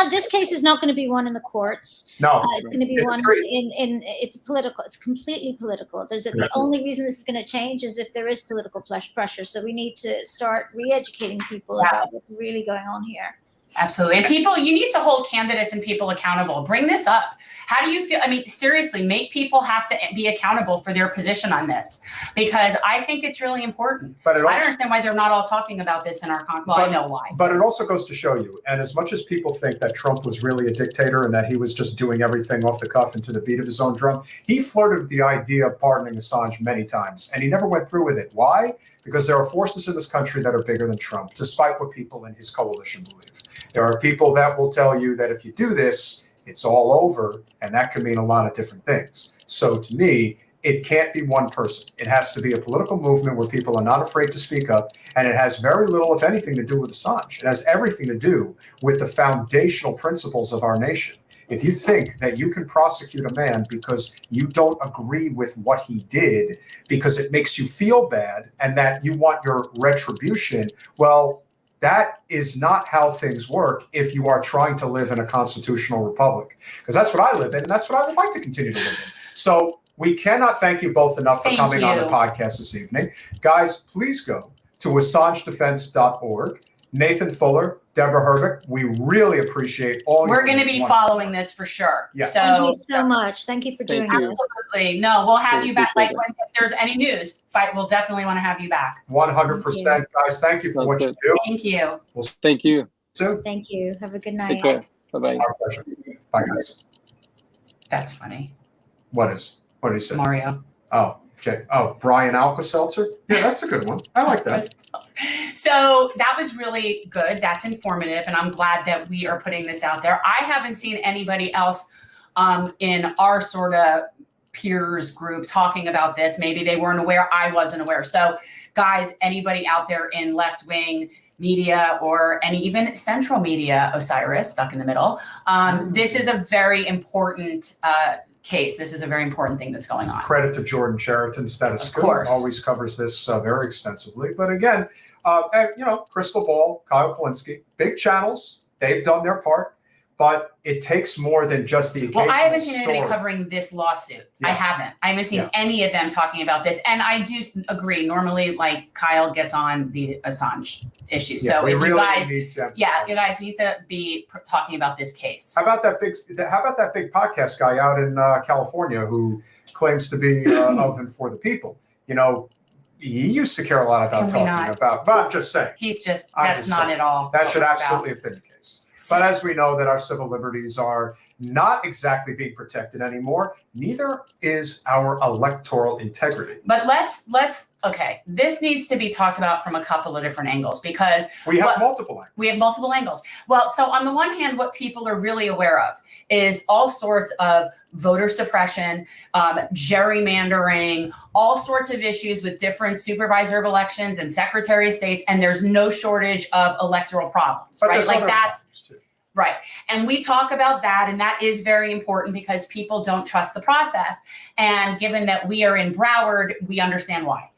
this case is not going to be one in the courts. No, it's going to be one in it's political. It's completely political. The only reason this is going to change is if there is political pressure. So we need to start re-educating people about what's really going on here. Absolutely. And you need to hold candidates and people accountable. Bring this up. How do you feel? I mean, seriously, make people have to be accountable for their position on this, because I think it's really important. But I don't understand why they're not all talking about this in our Well, I know why. But it also goes to show you, and as much as people think that Trump was really a dictator and that he was just doing everything off the cuff and to the beat of his own drum, he flirted with the idea of pardoning Assange many times, and he never went through with it. Why? Because there are forces in this country that are bigger than Trump, despite what people in his coalition believe. There are people that will tell you that if you do this, it's all over, and that can mean a lot of different things. So to me, it can't be one person. It has to be a political movement where people are not afraid to speak up, and it has very little, if anything, to do with Assange. It has everything to do with the foundational principles of our nation. If you think that you can prosecute a man because you don't agree with what he did, because it makes you feel bad, and that you want your retribution, well, that is not how things work if you are trying to live in a constitutional republic, because that's what I live in, and that's what I would like to continue to live in. So we cannot thank you both enough for coming on the podcast this evening. Guys, please go to AssangeDefense.org. Nathan Fuller, Deborah Hrbek, we really appreciate all We're going to be following this for sure. Yeah. So, thank you so much. Thank you for doing this. Absolutely. No, we'll have you back. Like, if there's any news, we'll definitely want to have you back. 100%. Guys, thank you for what you do. Thank you. Thank you. Soon. Thank you. Have a good night. Take care. Bye-bye. Our pleasure. Bye, guys. That's funny. What did he say? Mario. Oh, okay. Oh, Brian Alka-Seltzer? Yeah, that's a good one. I like that. So that was really good. That's informative. And I'm glad that we are putting this out there. I haven't seen anybody else in our sort of peers group talking about this. Maybe they weren't aware. I wasn't aware. So guys, anybody out there in left-wing media or any even central media, Osiris stuck in the middle, this is a very important case. This is a very important thing that's going on. Credit to Jordan Sheraton, Status Quo, always covers this very extensively. But again, Crystal Ball, Kyle Kalinske, big channels, they've done their part, but it takes more than just the occasional I haven't seen anybody story. covering this lawsuit. Yeah. I haven't seen any of them talking about this. And I do agree. Normally, like, Kyle gets on the Assange issue. Yeah, so if really you guys, you guys need to be talking about this case. How about that big podcast guy out in California who claims to be of and for the people? You know, he used to care a lot about talking about, but I'm just saying. That's not at all. That should absolutely have been the case. But as we know that our civil liberties are not exactly being protected anymore. Neither is our electoral integrity. But okay, this needs to be talked about from a couple of different angles, because we have multiple angles. Well, so on the one hand, what people are really aware of is all sorts of voter suppression, gerrymandering, all sorts of issues with different supervisor of elections and secretary of states, and there's no shortage of electoral problems, But right? Like that's problems too. Right. And we talk about that, and that is very important because people don't trust the process. And given that we are in Broward, we understand why.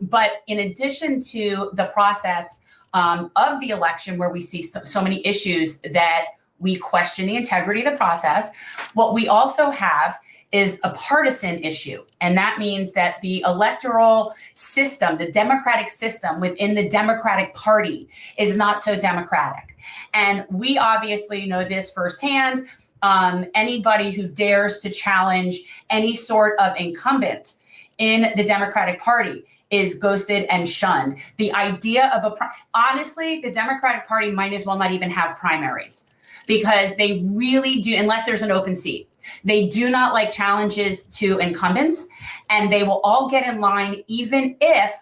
But in addition to the process of the election, where we see so many issues that we question the integrity of the process, what we also have is a partisan issue. And that means that the electoral system, the democratic system within the Democratic Party is not so democratic. And we obviously know this firsthand. Anybody who dares to challenge any sort of incumbent in the Democratic Party is ghosted and shunned. The idea of honestly, the Democratic Party might as well not even have primaries, because they really do, unless there's an open seat. They do not like challenges to incumbents, and they will all get in line even if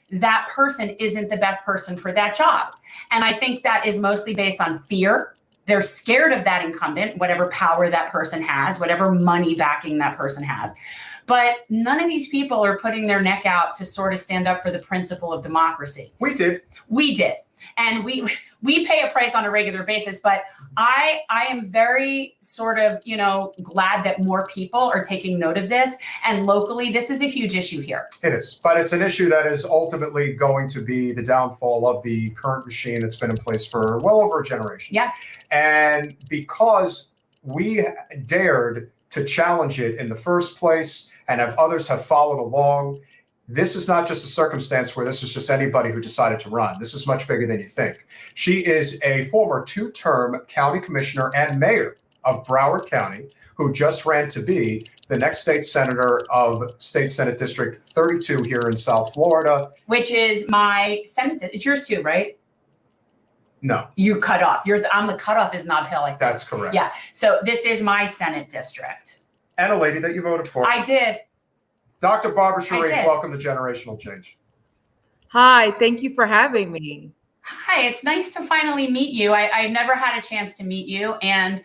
that person isn't the best person for that job. And I think that is mostly based on fear. They're scared of that incumbent, whatever power that person has, whatever money backing that person has. But none of these people are putting their neck out to sort of stand up for the principle of democracy. We did. And we pay a price on a regular basis, but I am very sort of, glad that more people are taking note of this. And locally, this is a huge issue here. It is, but it's an issue that is ultimately going to be the downfall of the current regime that's been in place for well over a generation. Yeah. And because we dared to challenge it in the first place, and others have followed along, this is not just a circumstance where this is just anybody who decided to run. This is much bigger than you think. She is a former 2-term county commissioner and mayor of Broward County, who just ran to be the next state senator of State Senate District 32 here in South Florida. Which is my Senate. It's yours too, right? No. You cut off. I'm the cutoff is Nob Hill, I think. That's correct. Yeah. So this is my Senate district. And a lady that you voted for. I did. Dr. Barbara Sharief, welcome to Generational Change. Hi, thank you for having me. Hi, it's nice to finally meet you. I've never had a chance to meet you. And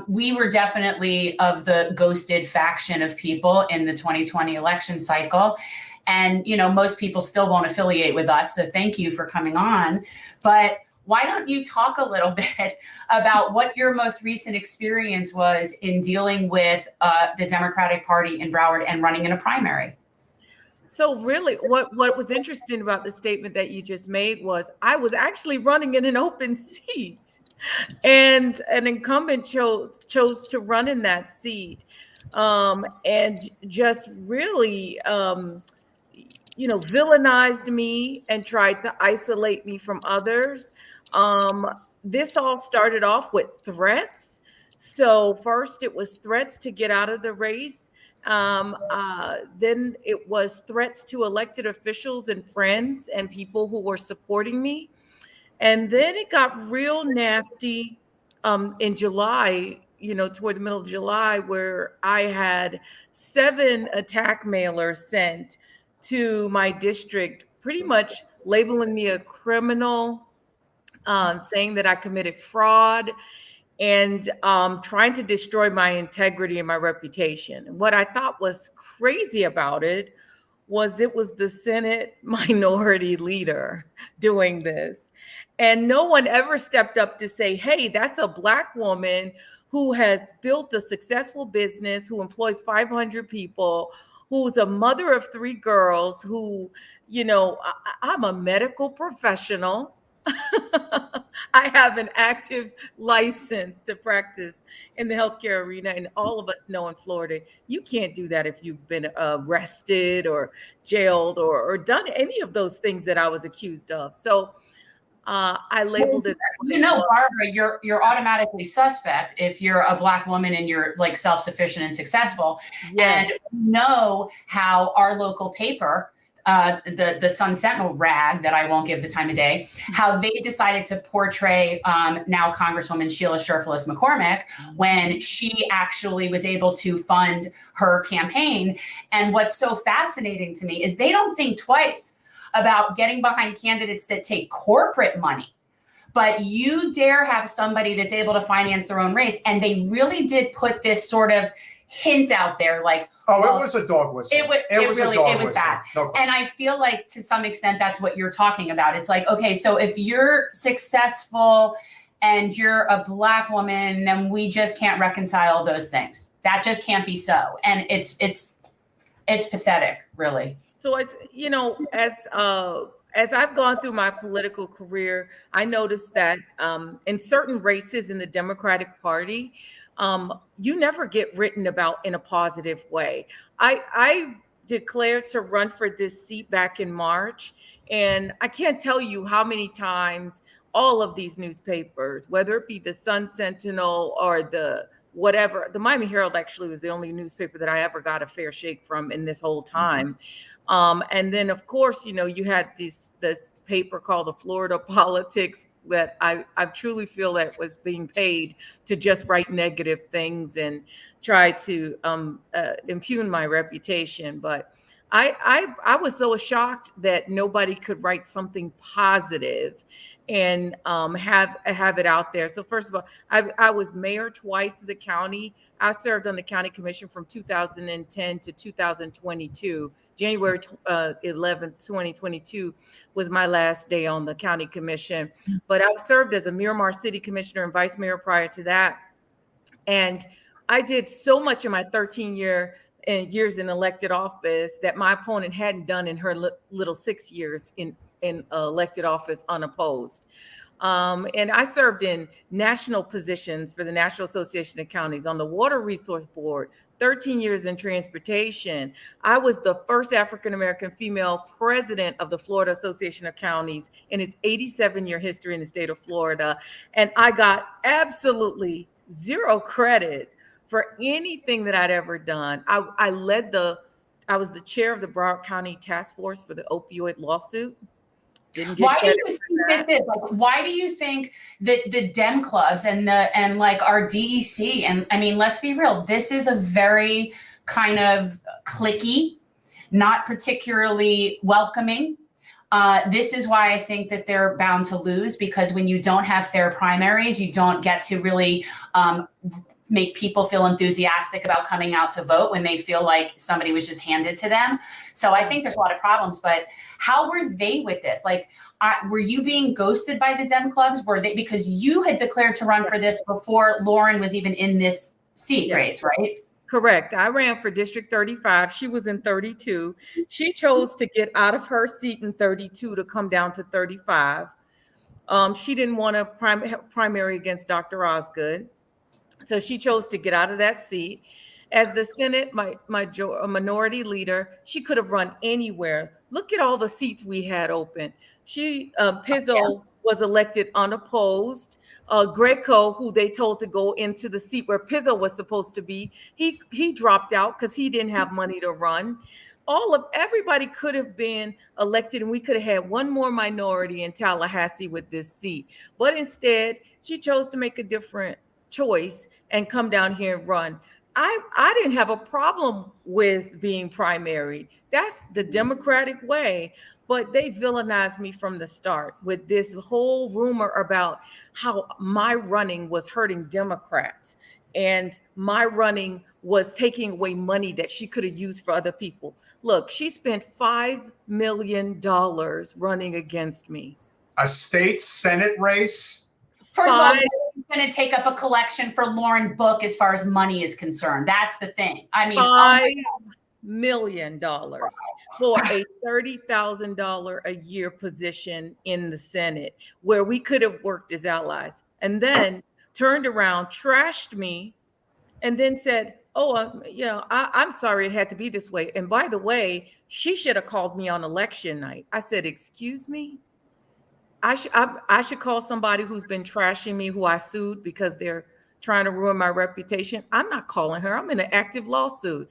we were definitely of the ghosted faction of people in the 2020 election cycle. And, most people still won't affiliate with us. So thank you for coming on. But why don't you talk a little bit about what your most recent experience was in dealing with the Democratic Party in Broward and running in a primary? So really, what was interesting about the statement that you just made was I was actually running in an open seat, and an incumbent chose to run in that seat, and just really, villainized me and tried to isolate me from others. This all started off with threats. So first it was threats to get out of the race. Then it was threats to elected officials and friends and people who were supporting me. And then it got real nasty in July, toward the middle of July, where I had 7 attack mailers sent to my district, pretty much labeling me a criminal, saying that I committed fraud, and trying to destroy my integrity and my reputation. And what I thought was crazy about it was the Senate minority leader doing this. And no one ever stepped up to say, hey, that's a Black woman who has built a successful business, who employs 500 people, who's a mother of 3 girls, who, I'm a medical professional. I have an active license to practice in the healthcare arena. And all of us know in Florida, you can't do that if you've been arrested or jailed or done any of those things that I was accused of. So I labeled it. Barbara, you're automatically suspect if you're a Black woman and you're like self-sufficient and successful. Yes. And know how our local paper the Sun Sentinel rag that I won't give the time of day, how they decided to portray now Congresswoman Sheila Sherfless McCormick when she actually was able to fund her campaign. And what's so fascinating to me is they don't think twice about getting behind candidates that take corporate money. But you dare have somebody that's able to finance their own race. And they really did put this sort of hint out there, like, it was a dog whistle. It was bad. No, and I feel like to some extent that's what you're talking about. It's like, okay, so if you're successful and you're a Black woman, then we just can't reconcile those things. That just can't be so. And it's pathetic, really. So as I've gone through my political career, I noticed that in certain races in the Democratic Party, you never get written about in a positive way. I declared to run for this seat back in March, and I can't tell you how many times all of these newspapers, whether it be the Sun Sentinel or the Miami Herald actually was the only newspaper that I ever got a fair shake from in this whole time. And then, of course, you had this paper called the Florida Politics that I truly feel that was being paid to just write negative things and try to impugn my reputation. But I was so shocked that nobody could write something positive and have it out there. So first of all, I was mayor twice of the county. I served on the county commission from 2010 to 2022. January 11th, 2022 was my last day on the county commission. But I've served as a Miramar City Commissioner and Vice Mayor prior to that. And I did so much in my 13 years in elected office that my opponent hadn't done in her little 6 years in elected office unopposed. And I served in national positions for the National Association of Counties on the Water Resource Board, 13 years in transportation. I was the first African-American female president of the Florida Association of Counties in its 87-year history in the state of Florida. And I got absolutely zero credit for anything that I'd ever done. I was the chair of the Broward County Task Force for the opioid lawsuit. Why do you think this is? Like, why do you think that the Dem clubs and like our DEC, and I mean, let's be real, this is a very kind of cliquey, not particularly welcoming. This is why I think that they're bound to lose, because when you don't have fair primaries, you don't get to really make people feel enthusiastic about coming out to vote when they feel like somebody was just handed to them. So I think there's a lot of problems, but how were they with this? Like, were you being ghosted by the Dem clubs? Were they, because you had declared to run for this before Lauren was even in this seat race, right? Correct. I ran for District 35. She was in 32. She chose to get out of her seat in 32 to come down to 35. She didn't want a primary against Dr. Osgood. So she chose to get out of that seat. As the Senate, my minority leader, she could have run anywhere. Look at all the seats we had open. Pizzo was elected unopposed. Greco, who they told to go into the seat where Pizzo was supposed to be, he dropped out because he didn't have money to run. Everybody could have been elected, and we could have had one more minority in Tallahassee with this seat. But instead, she chose to make a different choice and come down here and run. I didn't have a problem with being primaried. That's the Democratic way, but they villainized me from the start with this whole rumor about how my running was hurting Democrats and my running was taking away money that she could have used for other people. Look, she spent $5 million running against me. A state Senate race? First of all, you're going to take up a collection for Lauren Book as far as money is concerned. That's the thing. I mean, $5 million for a $30,000 a year position in the Senate where we could have worked as allies, and then turned around, trashed me, and then said, I'm sorry it had to be this way. And by the way, she should have called me on election night. I said, excuse me? I should call somebody who's been trashing me, who I sued because they're trying to ruin my reputation. I'm not calling her. I'm in an active lawsuit.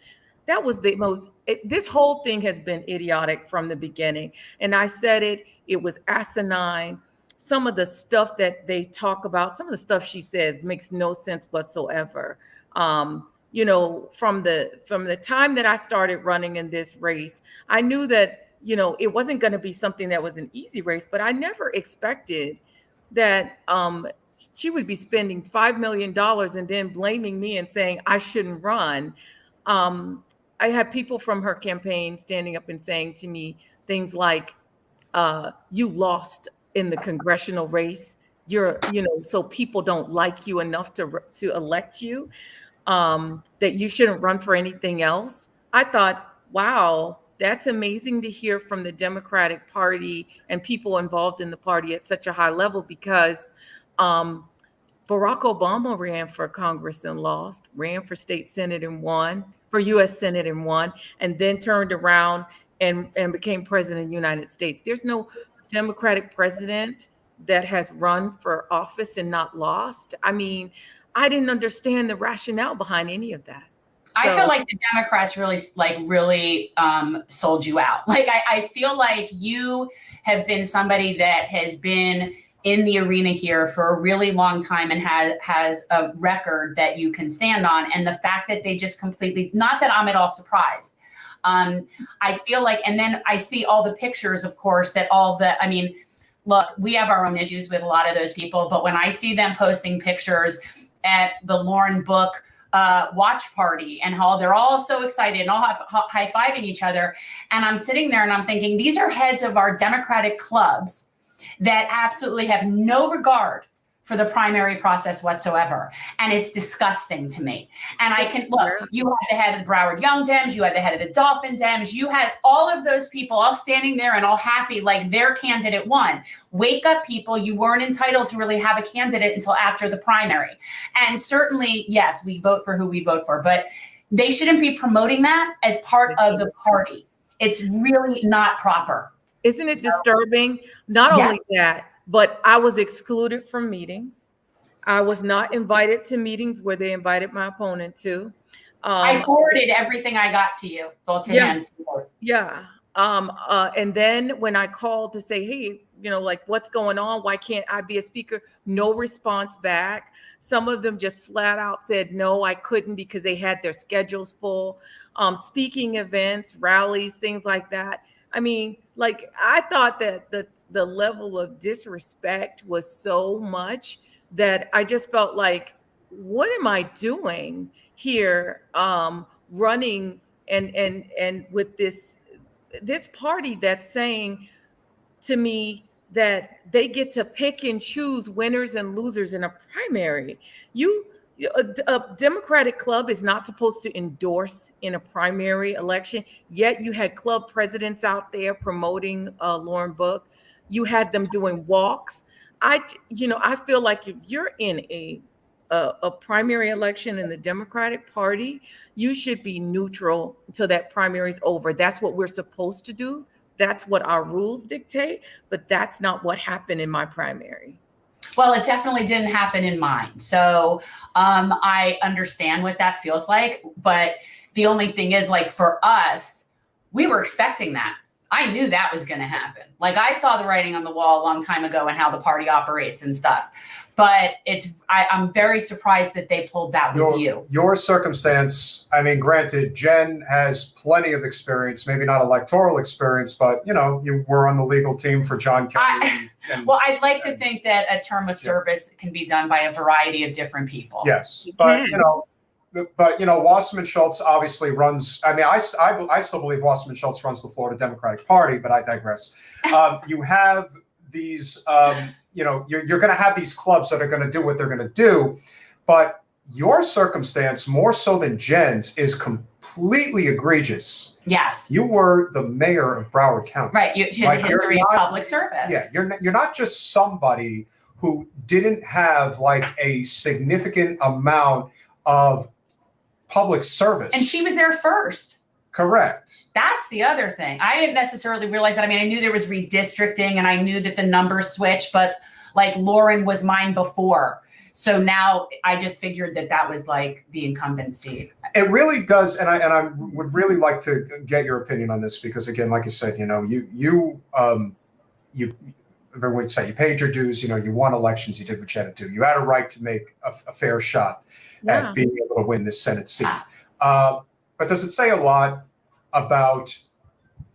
that was the most, this whole thing has been idiotic from the beginning. And I said it was asinine. Some of the stuff that they talk about, some of the stuff she says makes no sense whatsoever. You know, from the time that I started running in this race, I knew that, you know, it wasn't going to be something that was an easy race, but I never expected that she would be spending $5 million and then blaming me and saying I shouldn't run. I had people from her campaign standing up and saying to me things like, you lost in the congressional race. You know, so people don't like you enough to elect you, that you shouldn't run for anything else. I thought, wow, that's amazing to hear from the Democratic Party and people involved in the party at such a high level, because Barack Obama ran for Congress and lost, ran for state Senate and won, for U.S. Senate and won, and then turned around and became president of the United States. There's no Democratic president that has run for office and not lost. I mean, I didn't understand the rationale behind any of that. I feel like the Democrats really sold you out. Like, I feel like you have been somebody that has been in the arena here for a really long time and has a record that you can stand on. And the fact that they just completely, not that I'm at all surprised. I feel like, and then I see all the pictures, of course, that I mean, look, we have our own issues with a lot of those people, but when I see them posting pictures at the Lauren Book watch party and how they're all so excited and all high-fiving each other, and I'm sitting there and I'm thinking, these are heads of our Democratic clubs that absolutely have no regard for the primary process whatsoever. And it's disgusting to me. And I can look, you had the head of the Broward Young Dems, you had the head of the Dolphin Dems, you had all of those people all standing there and all happy like their candidate won. Wake up, people, you weren't entitled to really have a candidate until after the primary. And certainly, yes, we vote for who we vote for, but they shouldn't be promoting that as part of the party. It's really not proper. Isn't it disturbing? Not only that, but I was excluded from meetings. I was not invited to meetings where they invited my opponent to. I forwarded everything I got to you, well, to him. Yeah. And then when I called to say, hey, you know, like, what's going on? Why can't I be a speaker? No response back. Some of them just flat out said, no, I couldn't because they had their schedules full. Speaking events, rallies, things like that. I mean, like, I thought that the level of disrespect was so much that I just felt like, what am I doing here, running and with this party that's saying to me that they get to pick and choose winners and losers in a primary. A Democratic club is not supposed to endorse in a primary election, yet you had club presidents out there promoting Lauren Book. You had them doing walks. I feel like if you're in a primary election in the Democratic Party, you should be neutral until that primary is over. That's what we're supposed to do. That's what our rules dictate, but that's not what happened in my primary. Well, it definitely didn't happen in mine. So I understand what that feels like. But the only thing is, like, for us, we were expecting that. I knew that was going to happen. Like, I saw the writing on the wall a long time ago and how the party operates and stuff. But I'm very surprised that they pulled that with you. Your circumstance, I mean, granted, Jen has plenty of experience, maybe not electoral experience, but, you know, you were on the legal team for John Kerry. Well, I'd like to think that a term of service can be done by a variety of different people. Yes, but, Wasserman Schultz obviously runs. I mean, I still believe Wasserman Schultz runs the Florida Democratic Party, but I digress. You have these, you're going to have these clubs that are going to do what they're going to do, but your circumstance, more so than Jen's, is completely egregious. Yes. You were the mayor of Broward County. Right. She has a history of public service. Yeah. You're not just somebody who didn't have like a significant amount of public service. And she was there first. Correct. That's the other thing. I didn't necessarily realize that. I mean, I knew there was redistricting and I knew that the numbers switched, but like Lauren was mine before. So now I just figured that was like the incumbency. It really does, and I would really like to get your opinion on this, because again, like you said, you everyone would say you paid your dues, you won elections, you did what you had to do. You had a right to make a fair shot at being able to win this Senate seat. But does it say a lot about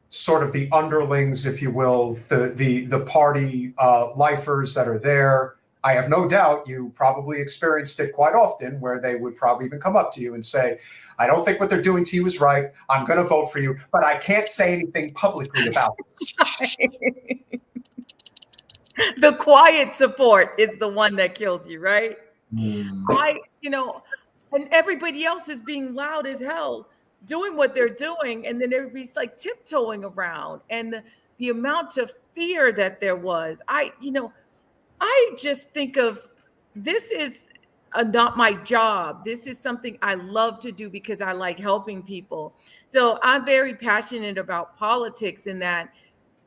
sort of the underlings, if you will, the party lifers that are there? I have no doubt you probably experienced it quite often, where they would probably even come up to you and say, I don't think what they're doing to you is right. I'm going to vote for you, but I can't say anything publicly about it. The quiet support is the one that kills you, right? And everybody else is being loud as hell, doing what they're doing. And then everybody's like tiptoeing around, and the amount of fear that there was. I just think of, this is not my job. This is something I love to do because I like helping people. So I'm very passionate about politics, in that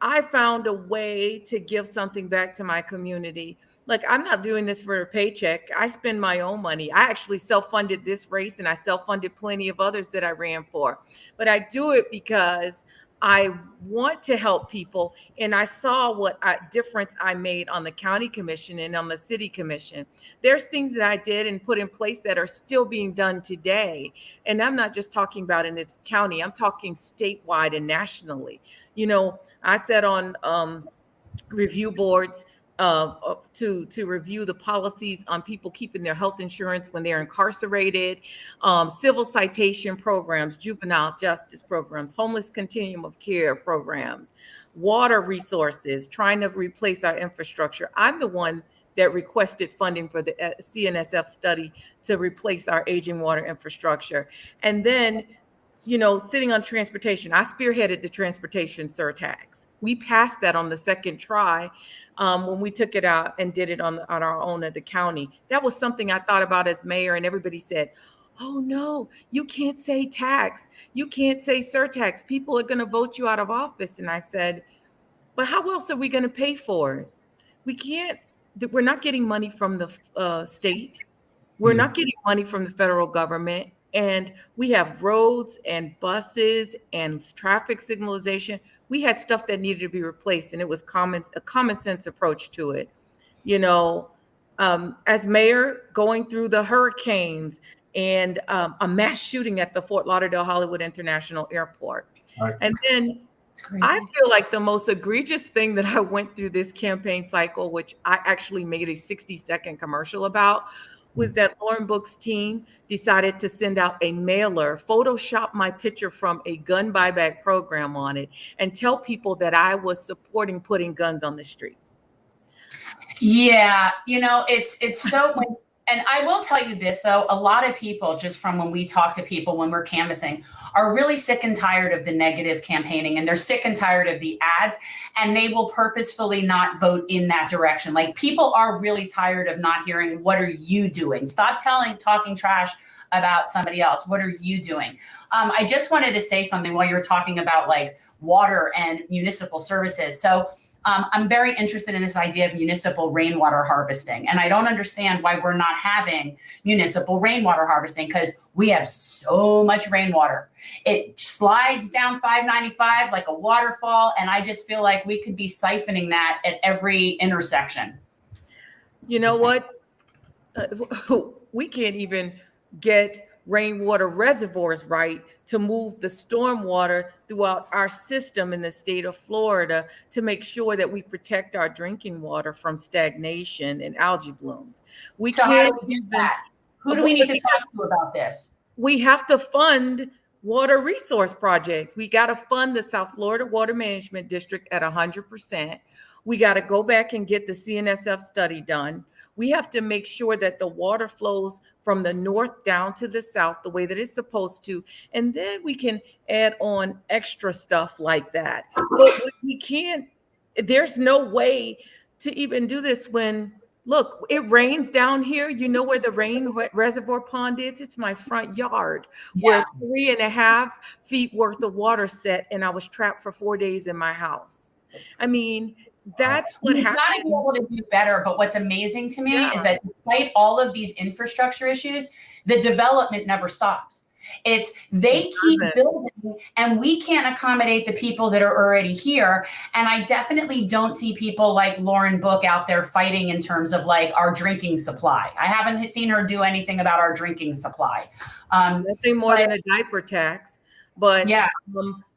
I found a way to give something back to my community. Like, I'm not doing this for a paycheck. I spend my own money. I actually self-funded this race, and I self-funded plenty of others that I ran for. But I do it because I want to help people. And I saw what difference I made on the county commission and on the city commission. There's things that I did and put in place that are still being done today. And I'm not just talking about in this county, I'm talking statewide and nationally. I sat on review boards to review the policies on people keeping their health insurance when they're incarcerated, civil citation programs, juvenile justice programs, homeless continuum of care programs, water resources, trying to replace our infrastructure. I'm the one that requested funding for the CNSF study to replace our aging water infrastructure. And then, sitting on transportation, I spearheaded the transportation surtax. We passed that on the second try when we took it out and did it on our own at the county. That was something I thought about as mayor, and everybody said, oh no, you can't say tax. You can't say surtax. People are going to vote you out of office. And I said, but how else are we going to pay for it? We're not getting money from the state. We're not getting money from the federal government. And we have roads and buses and traffic signalization. We had stuff that needed to be replaced, and it was a common sense approach to it. As mayor, going through the hurricanes and a mass shooting at the Fort Lauderdale Hollywood International Airport. Right. And then I feel like the most egregious thing that I went through this campaign cycle, which I actually made a 60-second commercial about, was that Lauren Book's team decided to send out a mailer, Photoshop my picture from a gun buyback program on it, and tell people that I was supporting putting guns on the street. Yeah, it's so, and I will tell you this, though, a lot of people, just from when we talk to people when we're canvassing, are really sick and tired of the negative campaigning, and they're sick and tired of the ads, and they will purposefully not vote in that direction. Like, people are really tired of not hearing, what are you doing? Stop talking trash about somebody else. What are you doing? I just wanted to say something while you were talking about like water and municipal services. So I'm very interested in this idea of municipal rainwater harvesting. And I don't understand why we're not having municipal rainwater harvesting, because we have so much rainwater. It slides down 595 like a waterfall. And I just feel like we could be siphoning that at every intersection. You know what? We can't even get rainwater reservoirs right to move the stormwater throughout our system in the state of Florida to make sure that we protect our drinking water from stagnation and algae blooms. So how do we do that? Who do we need to talk to about this? We have to fund water resource projects. We got to fund the South Florida Water Management District at 100%. We got to go back and get the CNSF study done. We have to make sure that the water flows from the north down to the south the way that it's supposed to. And then we can add on extra stuff like that. But we can't, there's no way to even do this when, look, it rains down here. You know where the rain reservoir pond is? It's my front yard, where 3.5 feet worth of water set, and I was trapped for 4 days in my house. I mean, that's what You've got to happened. be able to do better. But what's amazing to me is that despite all of these infrastructure issues, the development never stops. They keep building, and we can't accommodate the people that are already here. And I definitely don't see people like Lauren Book out there fighting in terms of like our drinking supply. I haven't seen her do anything about our drinking supply. Nothing more than a diaper tax. But yeah,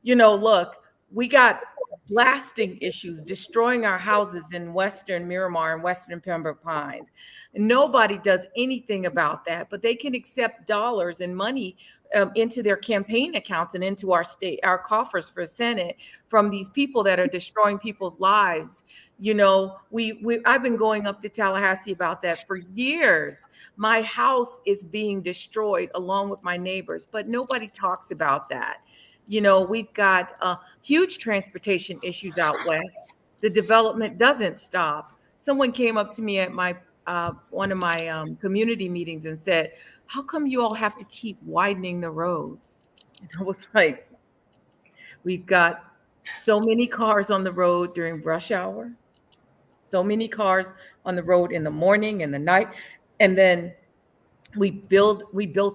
look, we got blasting issues destroying our houses in Western Miramar and Western Pembroke Pines. Nobody does anything about that, but they can accept dollars and money into their campaign accounts and into our coffers for Senate from these people that are destroying people's lives. I've been going up to Tallahassee about that for years. My house is being destroyed along with my neighbors, but nobody talks about that. We've got huge transportation issues out west. The development doesn't stop. Someone came up to me at my one of my community meetings and said, "How come you all have to keep widening the roads?" And I was like, we've got so many cars on the road during rush hour, so many cars on the road in the morning and the night, and then we built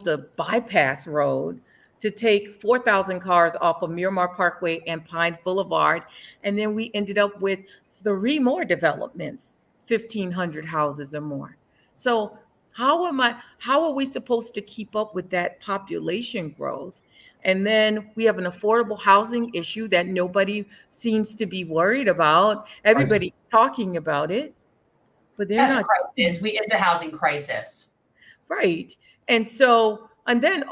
a bypass road to take 4,000 cars off of Miramar Parkway and Pines Boulevard. And then we ended up with 3 more developments, 1,500 houses or more. So how are we supposed to keep up with that population growth? And then we have an affordable housing issue that nobody seems to be worried about. Everybody talking about it, but they're not. Crisis. It's a housing crisis. Right. And then,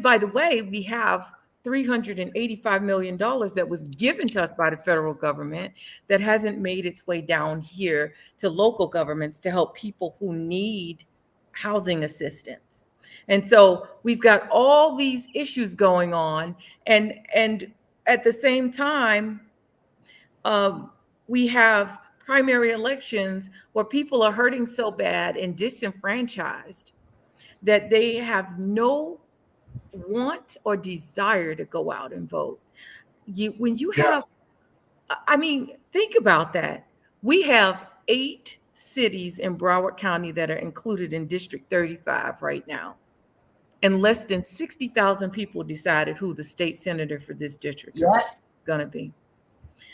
by the way, we have $385 million that was given to us by the federal government that hasn't made its way down here to local governments to help people who need housing assistance. And so we've got all these issues going on. And at the same time, we have primary elections where people are hurting so bad and disenfranchised that they have no want or desire to go out and vote. Think about that. We have 8 cities in Broward County that are included in District 35 right now. And less than 60,000 people decided who the state senator for this district is going to be.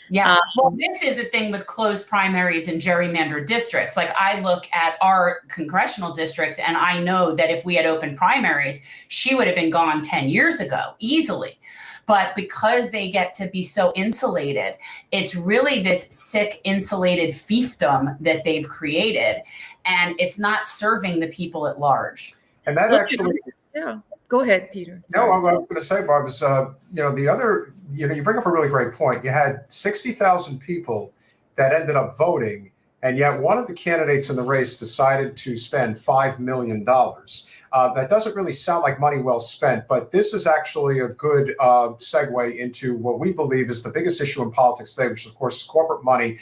Yeah. Well, this is a thing with closed primaries and gerrymandered districts. Like I look at our congressional district and I know that if we had open primaries, she would have been gone 10 years ago, easily. But because they get to be so insulated, it's really this sick, insulated fiefdom that they've created. And it's not serving the people at large. And that actually... Yeah. Go ahead, Peter. Sorry. No, I was going to say, Barb, is, the other, you bring up a really great point. You had 60,000 people that ended up voting, and yet one of the candidates in the race decided to spend $5 million. That doesn't really sound like money well spent, but this is actually a good segue into what we believe is the biggest issue in politics today, which of course is corporate money,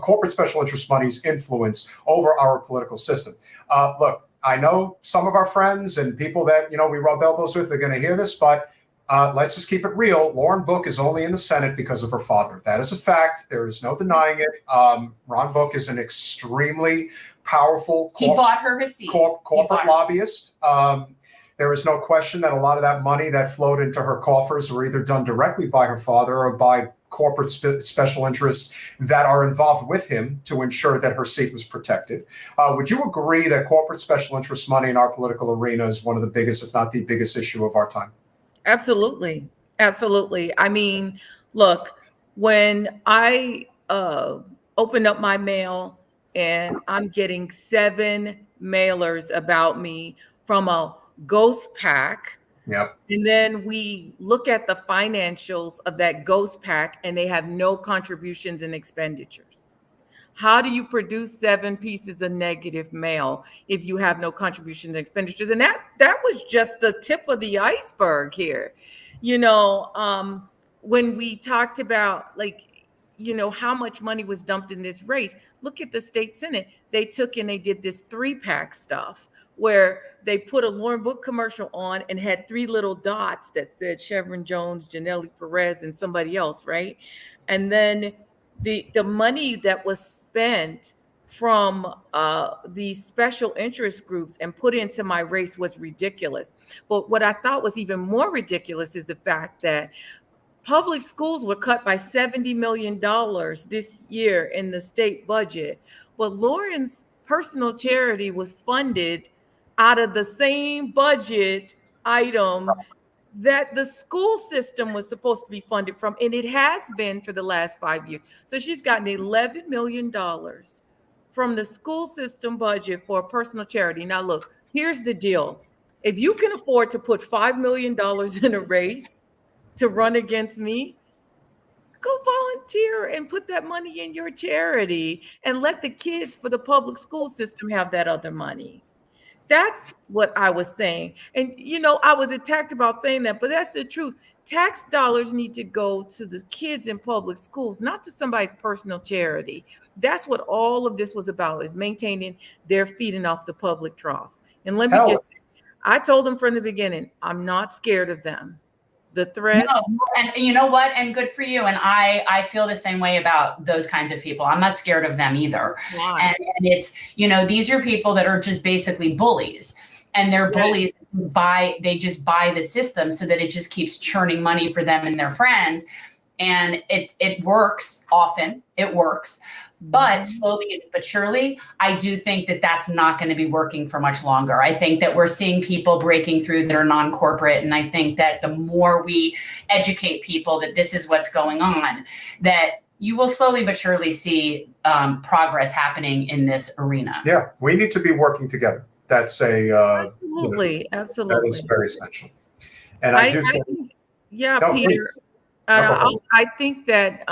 corporate special interest money's influence over our political system. Look, I know some of our friends and people that, we rub elbows with are going to hear this, but let's just keep it real. Lauren Book is only in the Senate because of her father. That is a fact. There is no denying it. Ron Book is an extremely powerful corporate lobbyist. There is no question that a lot of that money that flowed into her coffers were either done directly by her father or by corporate special interests that are involved with him to ensure that her seat was protected. Would you agree that corporate special interest money in our political arena is one of the biggest, if not the biggest issue of our time? Absolutely. Absolutely. I mean, look, when I opened up my mail and I'm getting 7 mailers about me from a ghost pack. Yep. And then we look at the financials of that ghost pack and they have no contributions and expenditures. How do you produce 7 pieces of negative mail if you have no contributions and expenditures? And that was just the tip of the iceberg here. When we talked about how much money was dumped in this race, look at the state Senate. They took and they did this 3-pack stuff where they put a Lauren Book commercial on and had 3 little dots that said Chevron Jones, Janelle Perez, and somebody else, right? And then the money that was spent from these special interest groups and put into my race was ridiculous. But what I thought was even more ridiculous is the fact that public schools were cut by $70 million this year in the state budget. But Lauren's personal charity was funded out of the same budget item that the school system was supposed to be funded from, and it has been for the last 5 years. So she's gotten $11 million from the school system budget for a personal charity. Now, look, here's the deal. If you can afford to put $5 million in a race to run against me, go volunteer and put that money in your charity and let the kids for the public school system have that other money. That's what I was saying. And, I was attacked about saying that, but that's the truth. Tax dollars need to go to the kids in public schools, not to somebody's personal charity. That's what all of this was about, is maintaining their feeding off the public trough. And let me I told them from the beginning, I'm not scared of them. The threats. No, and you know what? And good for you. And I feel the same way about those kinds of people. I'm not scared of them either. Why? And it's, these are people that are just basically bullies. And they're bullies they just buy the system so that it just keeps churning money for them and their friends. And it works often. It works. But slowly but surely, I do think that that's not going to be working for much longer. I think that we're seeing people breaking through that are non-corporate. And I think that the more we educate people that this is what's going on, that you will slowly but surely see progress happening in this arena. Yeah, we need to be working together. That's absolutely. That is very essential. And I do think, Peter. I think that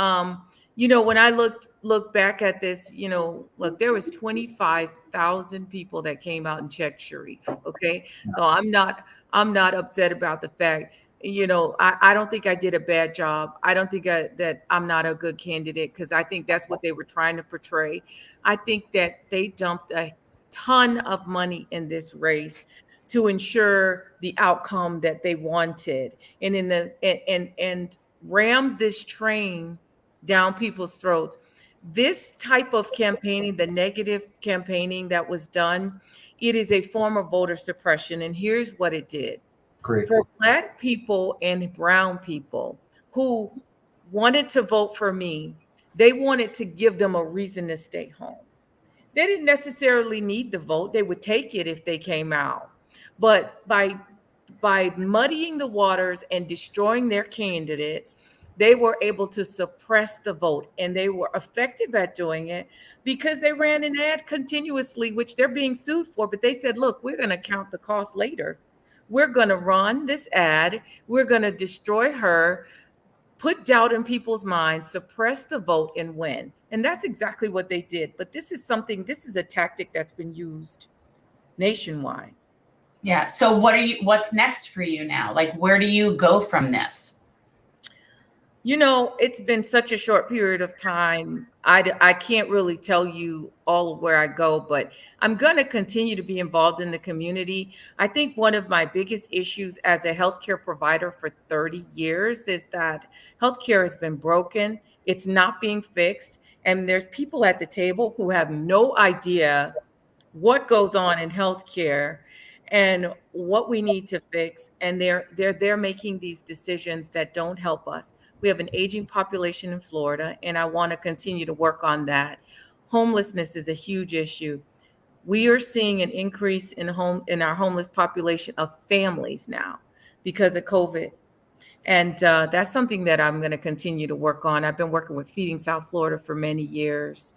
when I look back at this, look, there was 25,000 people that came out and checked Sharief. Okay. So I'm not upset about the fact, I don't think I did a bad job. I don't think that I'm not a good candidate, because I think that's what they were trying to portray. I think that they dumped a ton of money in this race to ensure the outcome that they wanted, and rammed this train down people's throats. This type of campaigning, the negative campaigning that was done, it is a form of voter suppression. And here's what it did. Great. For Black people and brown people who wanted to vote for me, they wanted to give them a reason to stay home. They didn't necessarily need the vote. They would take it if they came out. But by muddying the waters and destroying their candidate, they were able to suppress the vote. And they were effective at doing it because they ran an ad continuously, which they're being sued for. But they said, look, we're going to count the cost later. We're going to run this ad. We're going to destroy her, put doubt in people's minds, suppress the vote, and win. And that's exactly what they did. But this is a tactic that's been used nationwide. Yeah. So what's next for you now? Like, where do you go from this? It's been such a short period of time. I can't really tell you all of where I go, but I'm going to continue to be involved in the community. I think one of my biggest issues as a healthcare provider for 30 years is that healthcare has been broken. It's not being fixed. And there's people at the table who have no idea what goes on in healthcare and what we need to fix. And they're making these decisions that don't help us. We have an aging population in Florida, and I want to continue to work on that. Homelessness is a huge issue. We are seeing an increase in our homeless population of families now because of COVID. And that's something that I'm going to continue to work on. I've been working with Feeding South Florida for many years.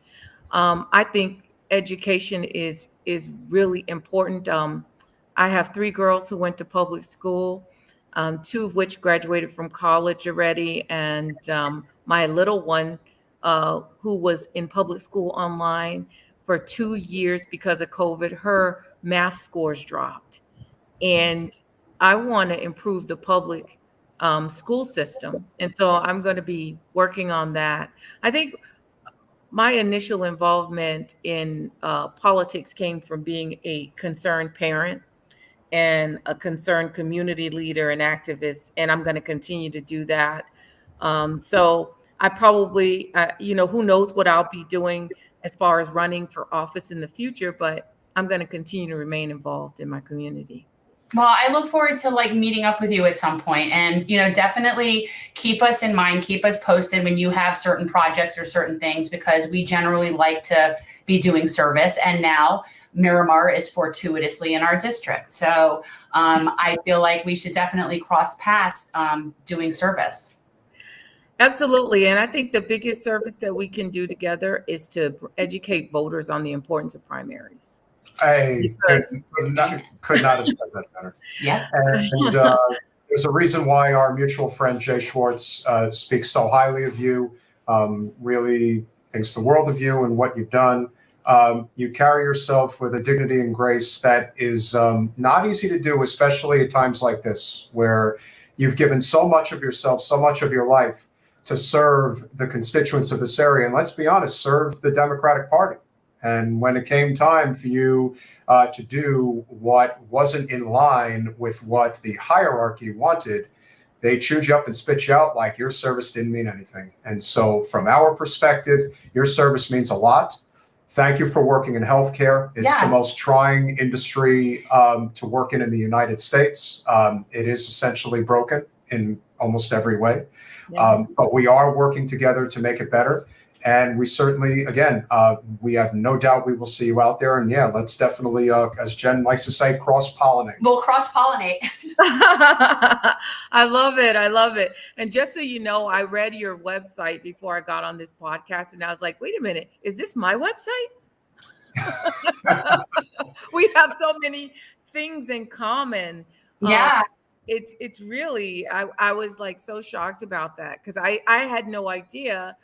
I think education is really important. I have 3 girls who went to public school. 2 of which graduated from college already. And my little one, who was in public school online for 2 years because of COVID, her math scores dropped. And I want to improve the public school system. And so I'm going to be working on that. I think my initial involvement in politics came from being a concerned parent and a concerned community leader and activist, and I'm going to continue to do that. So I probably, who knows what I'll be doing as far as running for office in the future, but I'm going to continue to remain involved in my community. Well, I look forward to like meeting up with you at some point, and definitely keep us in mind, keep us posted when you have certain projects or certain things, because we generally like to be doing service. And now Miramar is fortuitously in our district. So I feel like we should definitely cross paths doing service. Absolutely. And I think the biggest service that we can do together is to educate voters on the importance of primaries. I could not have said that better. Yeah. And there's a reason why our mutual friend Jay Schwartz speaks so highly of you, really thinks the world of you and what you've done. You carry yourself with a dignity and grace that is not easy to do, especially at times like this, where you've given so much of yourself, so much of your life to serve the constituents of this area. And let's be honest, serve the Democratic Party. And when it came time for you to do what wasn't in line with what the hierarchy wanted, they chewed you up and spit you out like your service didn't mean anything. And so from our perspective, your service means a lot. Thank you for working in healthcare. It's the most trying industry to work in the United States. It is essentially broken in almost every way. But we are working together to make it better. And we certainly, again, we have no doubt we will see you out there. And yeah, let's definitely, as Jen likes to say, cross-pollinate. We'll cross-pollinate. I love it. I love it. And just so you know, I read your website before I got on this podcast, and I was like, wait a minute, is this my website? We have so many things in common. Yeah. It's really, I was like so shocked about that, because I had no idea.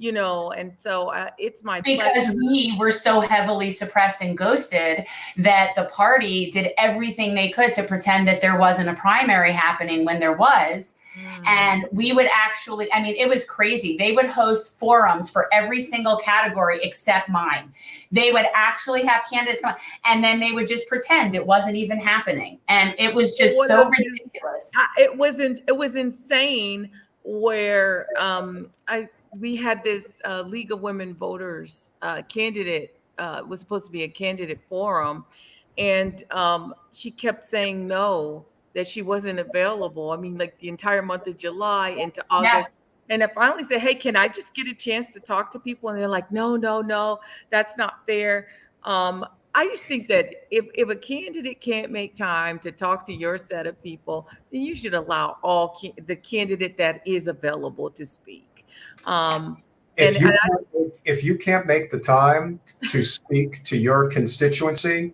And so it's my pleasure. Because we were so heavily suppressed and ghosted that the party did everything they could to pretend that there wasn't a primary happening when there was. And we would actually, it was crazy. They would host forums for every single category except mine. They would actually have candidates come on, and then they would just pretend it wasn't even happening. And it was just so ridiculous. It was insane where we had this League of Women Voters candidate, was supposed to be a candidate forum. And she kept saying no, that she wasn't available. Like the entire month of July into August. Yeah. And I finally said, hey, can I just get a chance to talk to people? And they're like, no, that's not fair. I just think that if a candidate can't make time to talk to your set of people, then you should allow the candidate that is available to speak. If you can't make the time to speak to your constituency,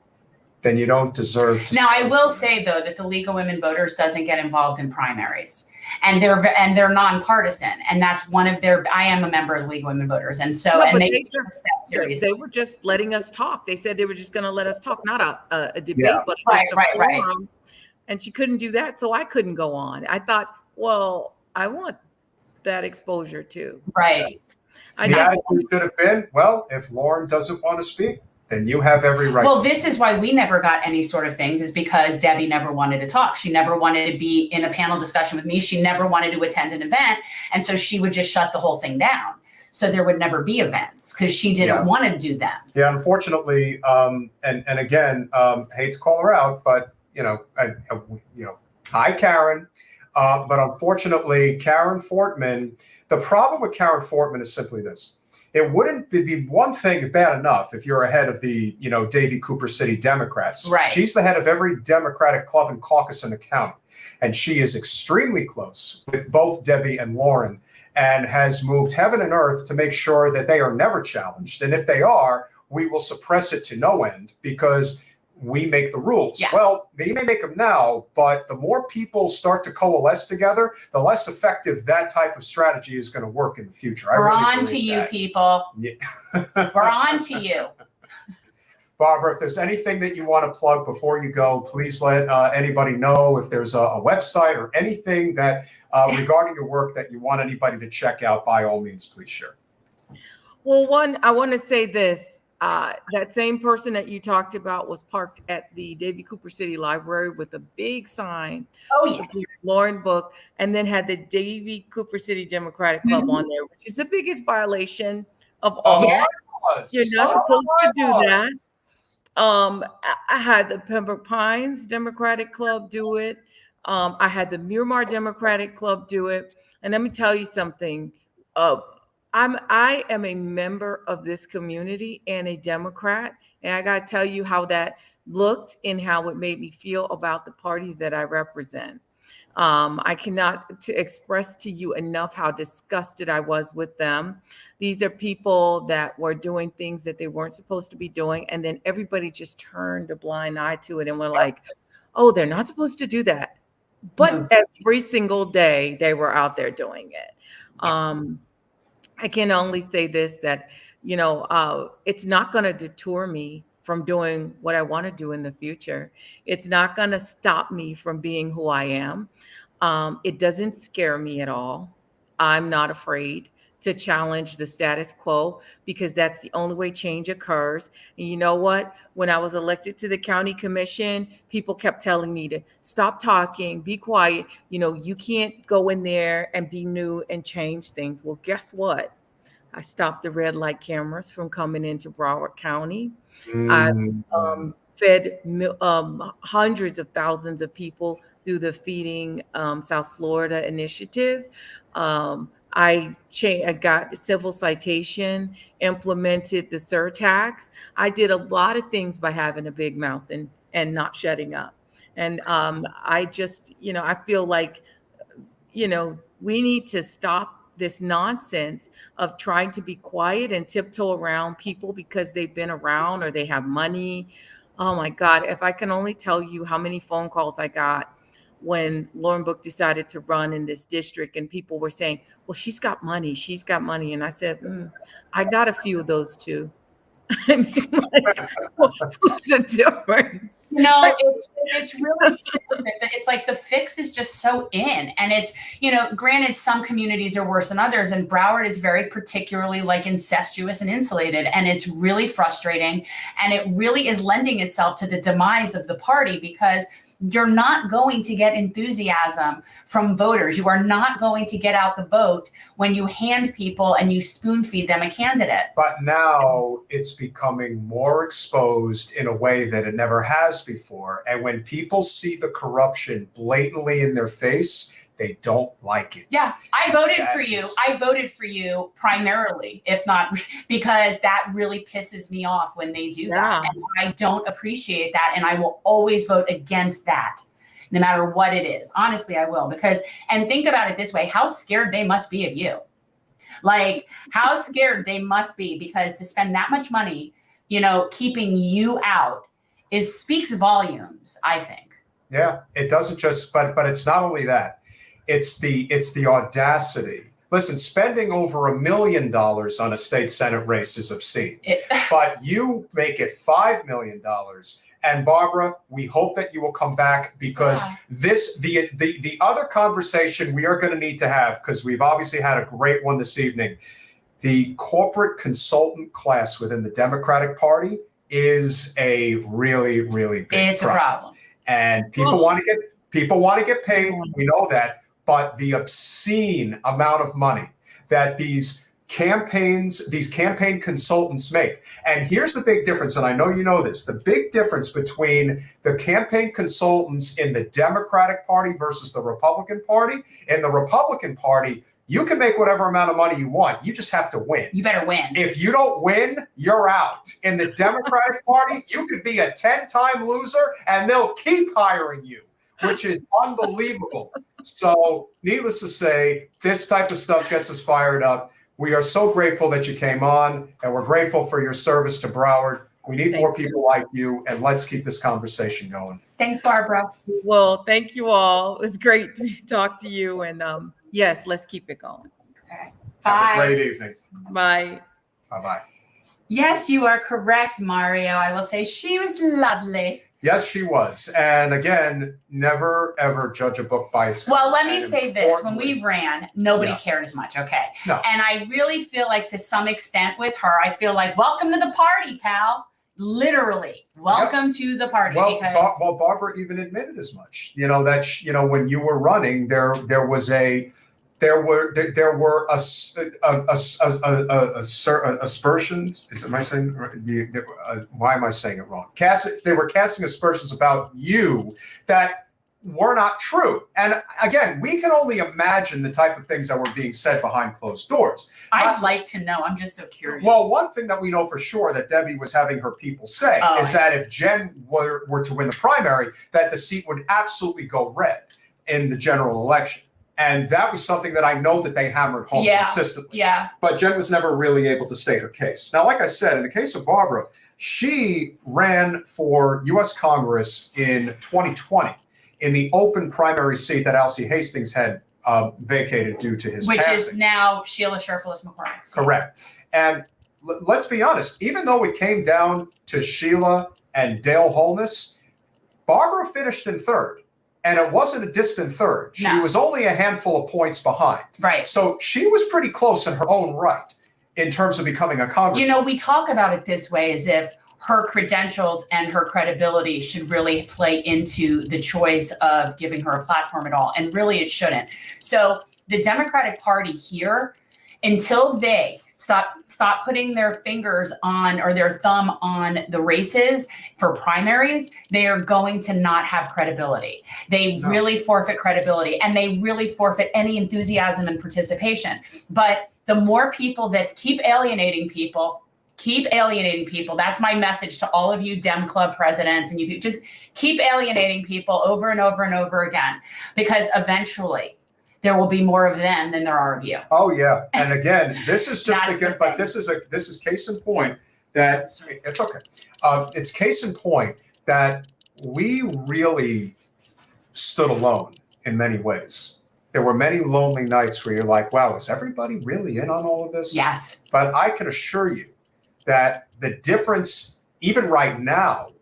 then you don't deserve to. Now, I will say, though, that the League of Women Voters doesn't get involved in primaries, and they're nonpartisan, and that's one of their. I am a member of the League of Women Voters, and so they were just letting us talk. They said they were just going to let us talk, not a debate, but right. And she couldn't do that, so I couldn't go on. I thought, well, I want that exposure too. Right. So the attitude should have been, well, if Lauren doesn't want to speak, then you have every right. Well, this is why we never got any sort of things, is because Debbie never wanted to talk. She never wanted to be in a panel discussion with me. She never wanted to attend an event. And so she would just shut the whole thing down. So there would never be events because she didn't want to do them. Yeah, unfortunately, and again, hate to call her out, but hi, Karen. But unfortunately, Karen Fortman, the problem with Karen Fortman is simply this. It wouldn't be one thing bad enough if you're ahead of the, Davie Cooper City Democrats. Right. She's the head of every Democratic club and caucus in the county. And she is extremely close with both Debbie and Lauren, and has moved heaven and earth to make sure that they are never challenged. And if they are, we will suppress it to no end because we make the rules. Yeah. Well, they may make them now, but the more people start to coalesce together, the less effective that type of strategy is going to work in the future. We're on to you, people. Yeah. We're on to you. Barbara, if there's anything that you want to plug before you go, please let anybody know. If there's a website or anything that regarding your work that you want anybody to check out, by all means, please share. Well, I want to say this. that same person that you talked about was parked at the Davie Cooper City Library with a big sign, Oh yeah. support Lauren Book, and then had the Davie Cooper City Democratic Club on there, which is the biggest violation of all. Yeah. You're not supposed to do that. I had the Pembroke Pines Democratic Club do it. I had the Miramar Democratic Club do it. And let me tell you something. I am a member of this community and a Democrat, and I got to tell you how that looked and how it made me feel about the party that I represent. I cannot to express to you enough how disgusted I was with them. These are people that were doing things that they weren't supposed to be doing, and then everybody just turned a blind eye to it and were like, "Oh, they're not supposed to do that." But every single day they were out there doing it. I can only say this, that, it's not going to deter me from doing what I want to do in the future. It's not going to stop me from being who I am. It doesn't scare me at all. I'm not afraid to challenge the status quo, because that's the only way change occurs. And you know what? When I was elected to the county commission, people kept telling me to stop talking, be quiet. You can't go in there and be new and change things. Well, guess what? I stopped the red light cameras from coming into Broward County. I fed hundreds of thousands of people through the Feeding South Florida initiative. I got civil citation, implemented the surtax. I did a lot of things by having a big mouth and not shutting up. And I just, I feel like, we need to stop this nonsense of trying to be quiet and tiptoe around people because they've been around or they have money. Oh my God, if I can only tell you how many phone calls I got when Lauren Book decided to run in this district, and people were saying, well, she's got money. And I said, I got a few of those too. I mean, what's the difference? It's really simple. It's like the fix is just so in, and it's, granted, some communities are worse than others, and Broward is very particularly like incestuous and insulated, and it's really frustrating, and it really is lending itself to the demise of the party, because you're not going to get enthusiasm from voters. You are not going to get out the vote when you hand people and you spoon feed them a candidate. But now it's becoming more exposed in a way that it never has before. And when people see the corruption blatantly in their face, they don't like it. Yeah, I voted for you. I voted for you primarily, if not because that really pisses me off when they do that. And I don't appreciate that. And I will always vote against that, no matter what it is. Honestly, I will. And think about it this way, how scared they must be of you. Like, how scared they must be, because to spend that much money, keeping you out speaks volumes, I think. Yeah, it doesn't just, but it's not only that. It's the audacity. Listen, spending over $1 million on a state Senate race is obscene, but you make it $5 million. And Barbara, we hope that you will come back, because the other conversation we are going to need to have, because we've obviously had a great one this evening. The corporate consultant class within the Democratic Party is a really, really big problem. A problem. And people want to get paid. We know that. But the obscene amount of money that these campaign consultants make. And here's the big difference, and I know you know this, the big difference between the campaign consultants in the Democratic Party versus the Republican Party. In the Republican Party, you can make whatever amount of money you want. You just have to win. You better win. If you don't win, you're out. In the Democratic Party, you could be a 10-time loser and they'll keep hiring you, which is unbelievable. So needless to say, this type of stuff gets us fired up. We are so grateful that you came on, and we're grateful for your service to Broward. We need more people like you, and let's keep this conversation going. Thanks, Barbara. Well, thank you all. It was great to talk to you, and yes, let's keep it going. All right. Bye. Bye. Have a great evening. Bye. Bye-bye. Yes, you are correct, Mario. I will say she was lovely. Yes, she was. And again, never ever judge a book by its cover. Well, let me And say this. When importantly- we ran, nobody Yeah. cared as much, okay? No. And I really feel like to some extent with her, I feel like, welcome to the party, pal. Literally, welcome to the party. Well, Because Barbara even admitted as much. You know that when you were running, there were aspersions. Am I saying why am I saying it wrong? They were casting aspersions about you that were not true. And again, we can only imagine the type of things that were being said behind closed doors. I'd like to know. I'm just so curious. Well, one thing that we know for sure that Debbie was having her people say is that if Jen were to win the primary, that the seat would absolutely go red in the general election. And that was something that I know that they hammered home consistently. Yeah. But Jen was never really able to state her case. Now, like I said, in the case of Barbara, she ran for U.S. Congress in 2020 in the open primary seat that Alcee Hastings had vacated due to his Which passing. is now Sheila Sherfilis McCormick. Correct. And let's be honest, even though it came down to Sheila and Dale Holness, Barbara finished in third. And it wasn't a distant third. She was only a handful of points behind. Right. So she was pretty close in her own right in terms of becoming a congresswoman. You know, we talk about it this way as if her credentials and her credibility should really play into the choice of giving her a platform at all. And really it shouldn't. So the Democratic Party here, until they stop putting their fingers on or their thumb on the races for primaries, they are going to not have credibility. They really forfeit credibility, and they really forfeit any enthusiasm and participation. But the more people that keep alienating people, that's my message to all of you Dem Club presidents, and you just keep alienating people over and over and over again, because eventually there will be more of them than there are of you. Oh yeah, and again, this is just again, but this is case in point that it's okay. It's case in point that we really stood alone in many ways. There were many lonely nights where you're like, wow, is everybody really in on all of this? Yes. But I can assure you that the difference, even right now,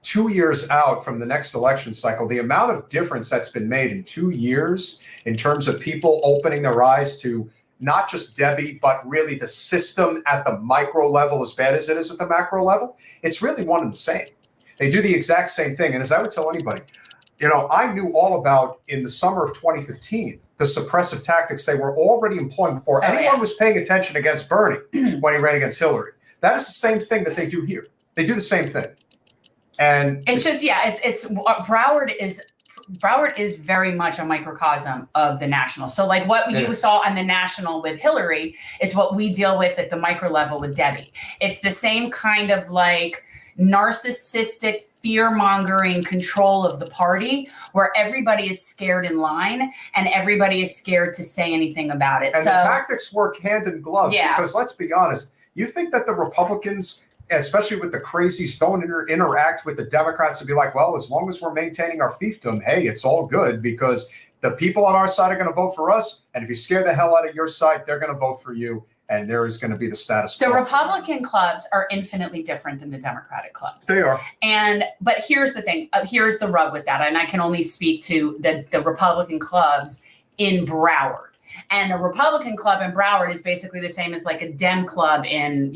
2 years out from the next election cycle, the amount of difference that's been made in 2 years in terms of people opening their eyes to not just Debbie, but really the system at the micro level, as bad as it is at the macro level, it's really one and the same. They do the exact same thing. And as I would tell anybody, I knew all about, in the summer of 2015, the suppressive tactics they were already employing before anyone was paying attention against Bernie when he ran against Hillary. That is the same thing that they do here. They do the same thing. And it's just, it's Broward is very much a microcosm of the national. So like what you saw on the national with Hillary is what we deal with at the micro level with Debbie. It's the same kind of like narcissistic, fear-mongering control of the party, where everybody is scared in line and everybody is scared to say anything about it. And the tactics work hand in glove, because let's be honest, you think that the Republicans, especially with the crazies, don't interact with the Democrats and be like, well, as long as we're maintaining our fiefdom, hey, it's all good, because the people on our side are going to vote for us. And if you scare the hell out of your side, they're going to vote for you. And there is going to be the status quo. The Republican clubs are infinitely different than the Democratic clubs. They are. But here's the thing. Here's the rub with that. And I can only speak to the Republican clubs in Broward. And a Republican club in Broward is basically the same as like a Dem club in,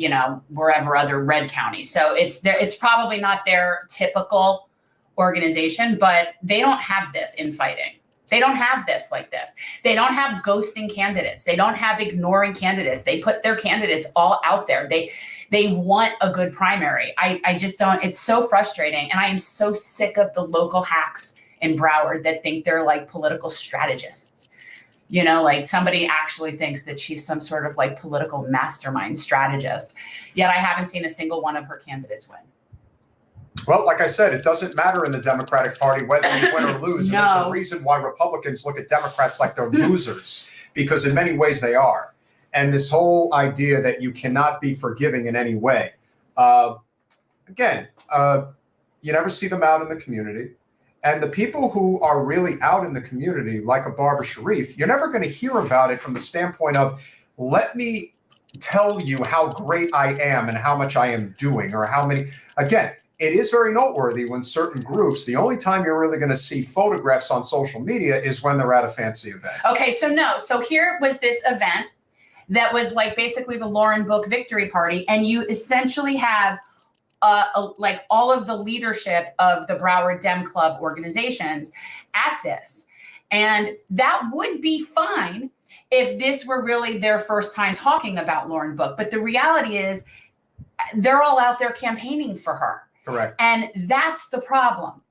wherever other red counties. So it's probably not their typical organization, but they don't have this infighting. They don't have this like this. They don't have ghosting candidates. They don't have ignoring candidates. They put their candidates all out there. They want a good primary. I just don't. It's so frustrating. And I am so sick of the local hacks in Broward that think they're like political strategists. Like somebody actually thinks that she's some sort of like political mastermind strategist. Yet I haven't seen a single one of her candidates win. Well, like I said, it doesn't matter in the Democratic Party whether you win or lose. No. And there's a reason why Republicans look at Democrats like they're losers, because in many ways they are. And this whole idea that you cannot be forgiving in any way. You never see them out in the community. And the people who are really out in the community, like a Barbara Sharief, you're never going to hear about it from the standpoint of, let me tell you how great I am and how much I am doing, or how many. Again, it is very noteworthy when certain groups, the only time you're really going to see photographs on social media is when they're at a fancy event. Okay, so here was this event that was like basically the Lauren Book victory party, and you essentially have like all of the leadership of the Broward Dem Club organizations at this. And that would be fine if this were really their first time talking about Lauren Book. But the reality is they're all out there campaigning for her. Correct. And that's the problem.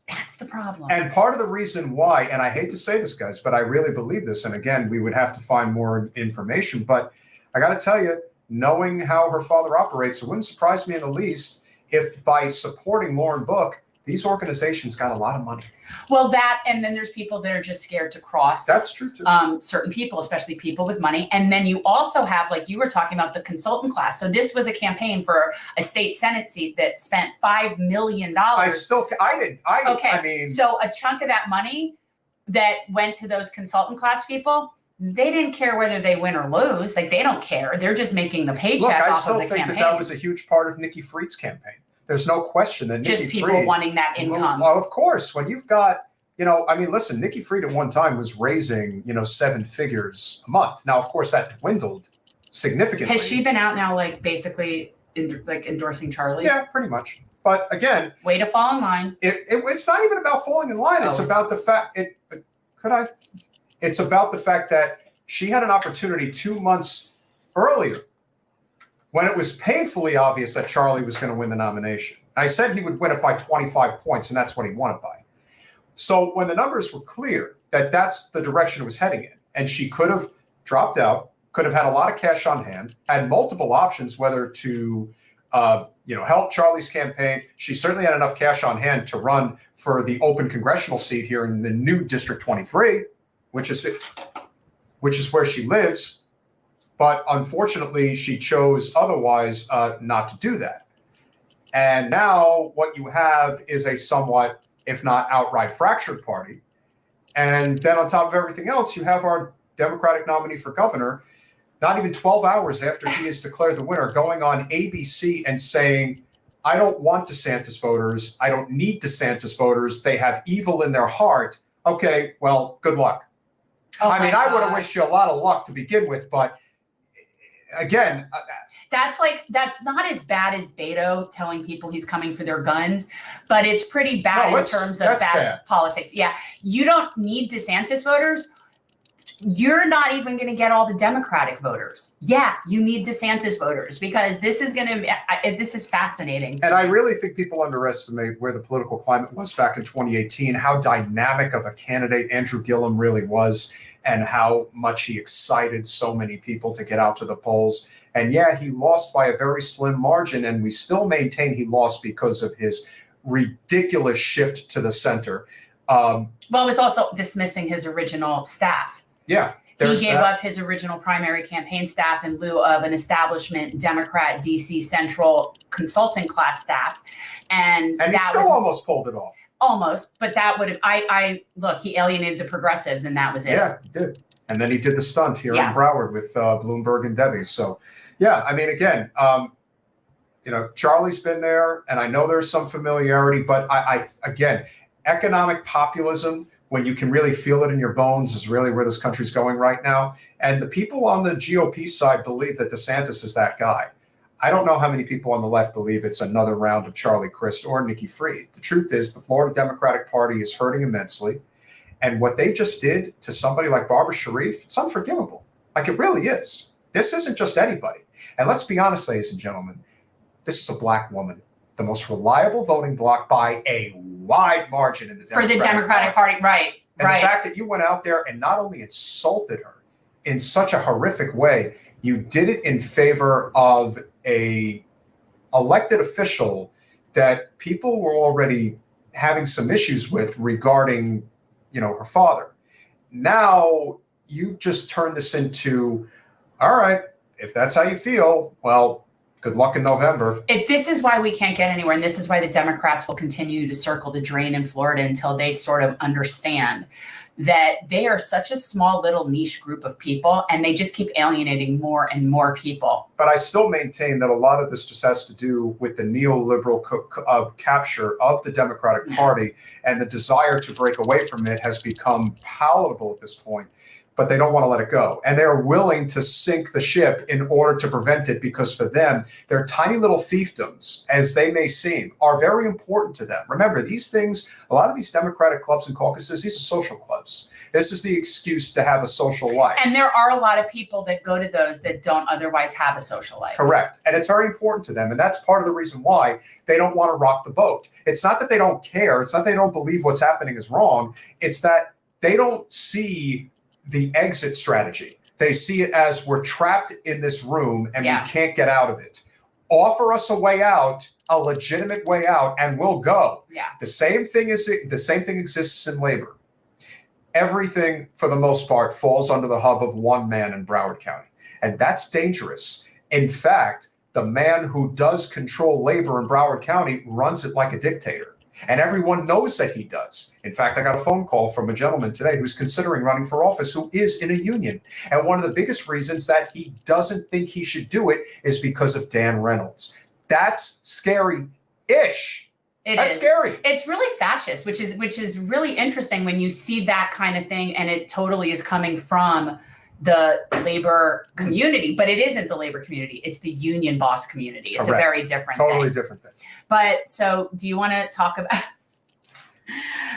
That's the problem. And part of the reason why, and I hate to say this, guys, but I really believe this, and again, we would have to find more information, but I got to tell you, knowing how her father operates, it wouldn't surprise me in the least if by supporting Lauren Book, these organizations got a lot of money. Well, that, and then there's people that are just scared to cross. That's true too. Certain people, especially people with money. And then you also have, like you were talking about, the consultant class. So this was a campaign for a state Senate seat that spent $5 million. I mean. So a chunk of that money that went to those consultant class people, they didn't care whether they win or lose. Like, they don't care. They're just making the paycheck off of the campaign. I still think that was a huge part of Nikki Fried's campaign. There's no question that Nikki just people Fried, wanting that income. Well, of course, when you've got, I mean, listen, Nikki Fried at one time was raising, 7 figures a month. Now, of course, that dwindled significantly. Has she been out now, like, basically endorsing Charlie? Yeah, pretty much. But again, way to fall in line. It's not even about falling in line. It's about the fact It's about the fact that she had an opportunity 2 months earlier when it was painfully obvious that Charlie was going to win the nomination. I said he would win it by 25 points, and that's what he won it by. So when the numbers were clear that that's the direction it was heading in, and she could have dropped out, could have had a lot of cash on hand, had multiple options whether to help Charlie's campaign. She certainly had enough cash on hand to run for the open congressional seat here in the new District 23, which is where she lives. But unfortunately, she chose otherwise not to do that. And now what you have is a somewhat, if not outright, fractured party. And then on top of everything else, you have our Democratic nominee for governor, not even 12 hours after he is declared the winner, going on ABC and saying, I don't want DeSantis voters. I don't need DeSantis voters. They have evil in their heart. Okay, well, good luck. Oh, I mean, I would have wished you a lot of luck to begin with, but again, that's not as bad as Beto telling people he's coming for their guns, but it's pretty bad in terms of bad politics. Yeah, you don't need DeSantis voters. You're not even going to get all the Democratic voters. Yeah, you need DeSantis voters because this is fascinating. And I really think people underestimate where the political climate was back in 2018, how dynamic of a candidate Andrew Gillum really was, and how much he excited so many people to get out to the polls. And yeah, he lost by a very slim margin, and we still maintain he lost because of his ridiculous shift to the center. Well, it was also dismissing his original staff. Yeah. He gave up his original primary campaign staff in lieu of an establishment Democrat DC Central consulting class staff. And he still almost pulled it off. Almost, but that would have, look, he alienated the progressives and that was it. Yeah, he did. And then he did the stunt here in Broward with Bloomberg and Debbie. So, yeah, I mean, again, Charlie's been there, and I know there's some familiarity, but again, economic populism, when you can really feel it in your bones, is really where this country's going right now. And the people on the GOP side believe that DeSantis is that guy. I don't know how many people on the left believe it's another round of Charlie Crist or Nikki Fried. The truth is the Florida Democratic Party is hurting immensely. And what they just did to somebody like Barbara Sharief, it's unforgivable. Like, it really is. This isn't just anybody. And let's be honest, ladies and gentlemen, this is a black woman, the most reliable voting bloc by a wide margin in the Democratic Party. Right. And the fact that you went out there and not only insulted her in such a horrific way, you did it in favor of a elected official that people were already having some issues with regarding, her father. Now you just turn this into, all right, if that's how you feel, well, Good luck in November. This is why we can't get anywhere, and this is why the Democrats will continue to circle the drain in Florida until they sort of understand that they are such a small little niche group of people, and they just keep alienating more and more people. But I still maintain that a lot of this just has to do with the neoliberal capture of the Democratic Party, and the desire to break away from it has become palatable at this point. But they don't want to let it go. And they're willing to sink the ship in order to prevent it, because for them, their tiny little fiefdoms, as they may seem, are very important to them. Remember, these things, a lot of these Democratic clubs and caucuses, these are social clubs. This is the excuse to have a social life. And there are a lot of people that go to those that don't otherwise have a social life. Correct. And it's very important to them. And that's part of the reason why they don't want to rock the boat. It's not that they don't care. It's not that they don't believe what's happening is wrong. It's that they don't see the exit strategy. They see it as we're trapped in this room and we can't get out of it. Offer us a way out, a legitimate way out, and we'll go. Yeah. The same thing exists in labor. Everything, for the most part, falls under the hub of one man in Broward County, and that's dangerous. In fact, the man who does control labor in Broward County runs it like a dictator. And everyone knows that he does. In fact, I got a phone call from a gentleman today who's considering running for office who is in a union. And one of the biggest reasons that he doesn't think he should do it is because of Dan Reynolds. That's scary-ish. That's scary. It's really fascist, which is really interesting when you see that kind of thing, and it totally is coming from the labor community, but it isn't the labor community. It's the union boss community. It's Correct. A very different thing. Totally different thing. But so do you want to talk about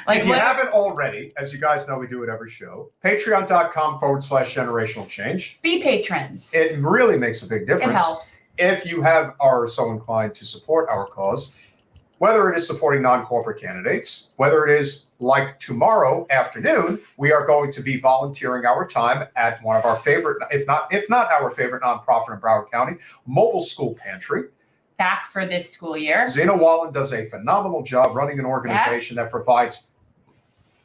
if you haven't already, as you guys know, we do it every show, patreon.com/generational change. Be patrons. It really makes a big difference. It helps. If you are so inclined to support our cause, whether it is supporting non-corporate candidates, whether it is like tomorrow afternoon, we are going to be volunteering our time at one of our favorite, if not our favorite nonprofit in Broward County, Mobile School Pantry. Back for this school year. Zena Wallen does a phenomenal job running an organization that provides,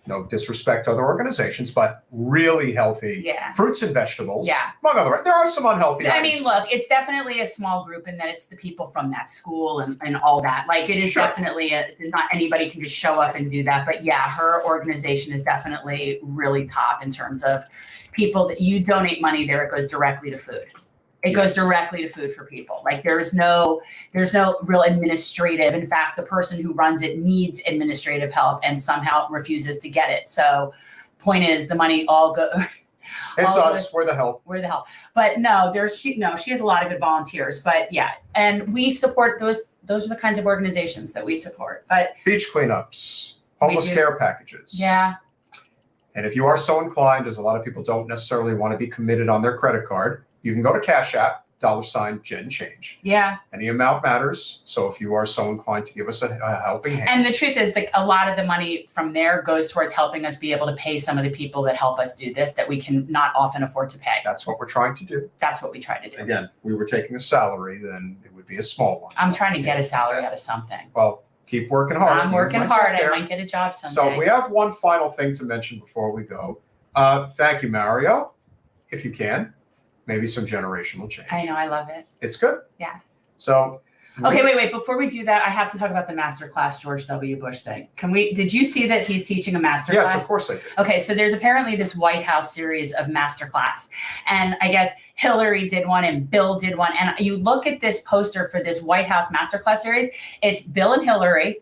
no disrespect to other organizations, but really healthy fruits and vegetables. Yeah. Among other, there are some unhealthy items. mean, look, it's definitely a small group in that it's the people from that school and all that. Like, it is definitely not anybody can just show up and do that. But yeah, her organization is definitely really top in terms of people that you donate money there, it goes directly to food. It goes directly to food for people. Like, there's no real administrative. In fact, the person who runs it needs administrative help and somehow refuses to get it. So point is, the money all go. It's us. We're the help. We're the help. But no, she has a lot of good volunteers. But yeah, and we support those. Those are the kinds of organizations that we support. But beach cleanups, homeless care packages. Yeah. And if you are so inclined, as a lot of people don't necessarily want to be committed on their credit card, you can go to Cash App, $Gen-Change. Yeah. Any amount matters. So if you are so inclined to give us a helping hand. And the truth is that a lot of the money from there goes towards helping us be able to pay some of the people that help us do this that we can not often afford to pay. That's what we're trying to do. That's what we try to do. Again, if we were taking a salary, then it would be a small one. I'm trying to get a salary out of something. Well, keep working hard. I'm working hard. I might get a job someday. So we have one final thing to mention before we go. Thank you, Mario. If you can. Maybe some generational change. I know, I love it. It's good. Yeah. So. Okay, wait. Before we do that, I have to talk about the masterclass George W. Bush thing. Did you see that he's teaching a masterclass? Yes, of course I did. Okay, so there's apparently this White House series of masterclass. And I guess Hillary did one and Bill did one. And you look at this poster for this White House masterclass series, it's Bill and Hillary.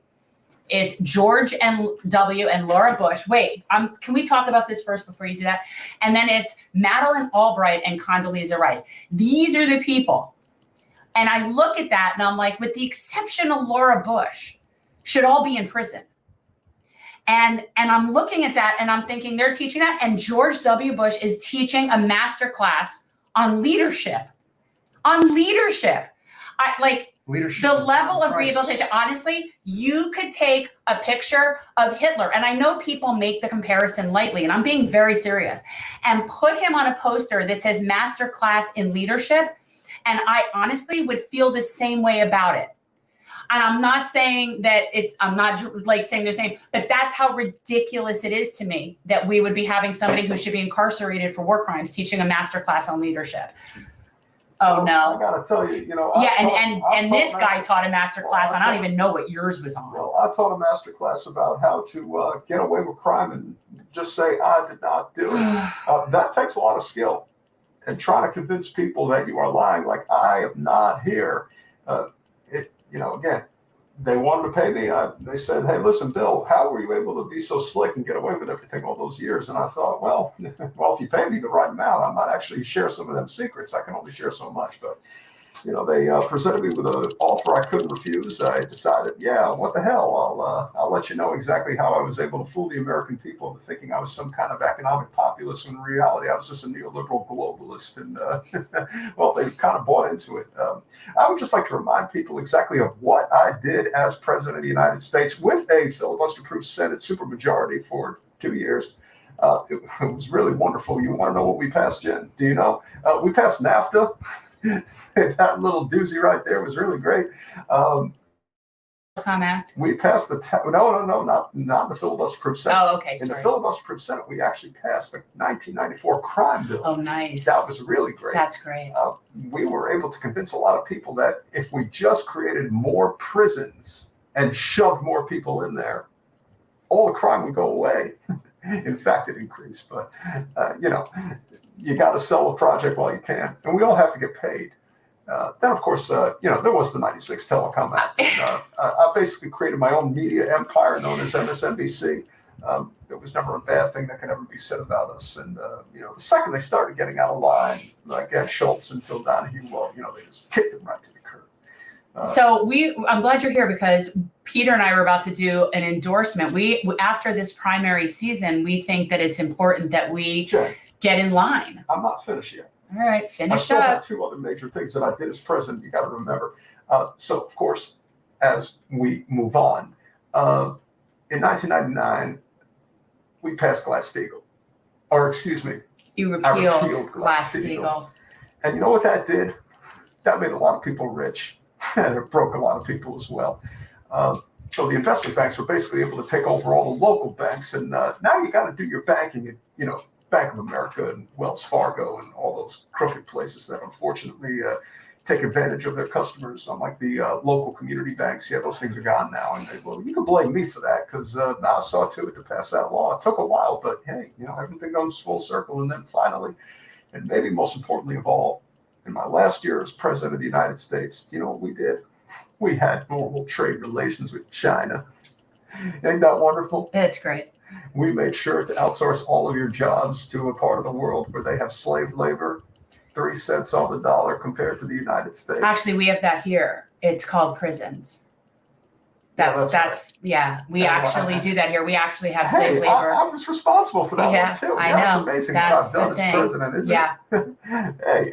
It's George and W. and Laura Bush. Wait, can we talk about this first before you do that? And then it's Madeleine Albright and Condoleezza Rice. These are the people. And I look at that and I'm like, with the exception of Laura Bush, should all be in prison. And I'm looking at that and I'm thinking they're teaching that. And George W. Bush is teaching a master class on leadership. Leadership. The level of rehabilitation, honestly, you could take a picture of Hitler, and I know people make the comparison lightly, and I'm being very serious, and put him on a poster that says Master Class in Leadership, and I honestly would feel the same way about it. And I'm not saying that I'm not like saying the same, but that's how ridiculous it is to me that we would be having somebody who should be incarcerated for war crimes teaching a master class on leadership. Oh, I no. got to tell you, Yeah, I and taught this guy taught a master class on, I don't even know what yours was on. Well, I taught a master class about how to get away with crime and just say, I did not do it. That takes a lot of skill. And trying to convince people that you are lying, like, I am not here. Again, they wanted to pay me. They said, hey, listen, Bill, how were you able to be so slick and get away with everything all those years? And I thought, well, if you pay me the right amount, I might actually share some of them secrets. I can only share so much. But, they presented me with an offer I couldn't refuse. I decided, yeah, what the hell? I'll let you know exactly how I was able to fool the American people into thinking I was some kind of economic populist, when in reality I was just a neoliberal globalist. And, well, they kind of bought into it. I would just like to remind people exactly of what I did as president of the United States with a filibuster-proof Senate supermajority for 2 years. It was really wonderful. You want to know what we passed, Jen? Do you know? We passed NAFTA. That little doozy right there was really great. Act. We passed not the filibuster-proof Senate. Oh, okay, In the sorry. filibuster-proof Senate, we actually passed the 1994 crime bill. Oh, nice. That was really great. That's great. We were able to convince a lot of people that if we just created more prisons and shoved more people in there, all the crime would go away. In fact, it increased. But, you got to sell a project while you can. And we all have to get paid. Then, of course, there was the 96 Telecom Act. And, I basically created my own media empire known as MSNBC. It was never a bad thing that could ever be said about us. And, the second they started getting out of line, like Ed Schultz and Phil Donahue, well, they just kicked them right to the curb. So I'm glad you're here, because Peter and I were about to do an endorsement. We after this primary season, we think that it's important that we get in line. I'm not finished yet. All right, I finish still up. have two other major things that I did as president. You got to remember. So, of course, as we move on, in 1999, we passed Glass-Steagall, or excuse me, You I repealed Glass-Steagall. And you know what that did? That made a lot of people rich, and it broke a lot of people as well. So the investment banks were basically able to take over all the local banks, and now you got to do your banking at, Bank of America and Wells Fargo and all those crooked places that unfortunately take advantage of their customers. Unlike the local community banks, those things are gone now. And you can blame me for that, because I saw to it to pass that law. It took a while, but hey, everything comes full circle. And then finally, and maybe most importantly of all, in my last year as president of the United States, do you know what we did? We had normal trade relations with China. Ain't that wonderful? It's great. We made sure to outsource all of your jobs to a part of the world where they have slave labor, 3 cents on the dollar compared to the United States. Actually, we have that here. It's called prisons. We actually do that here. We actually have slave labor. I was responsible for that one too. I know. It's amazing That's what I've done as president, isn't it? Hey,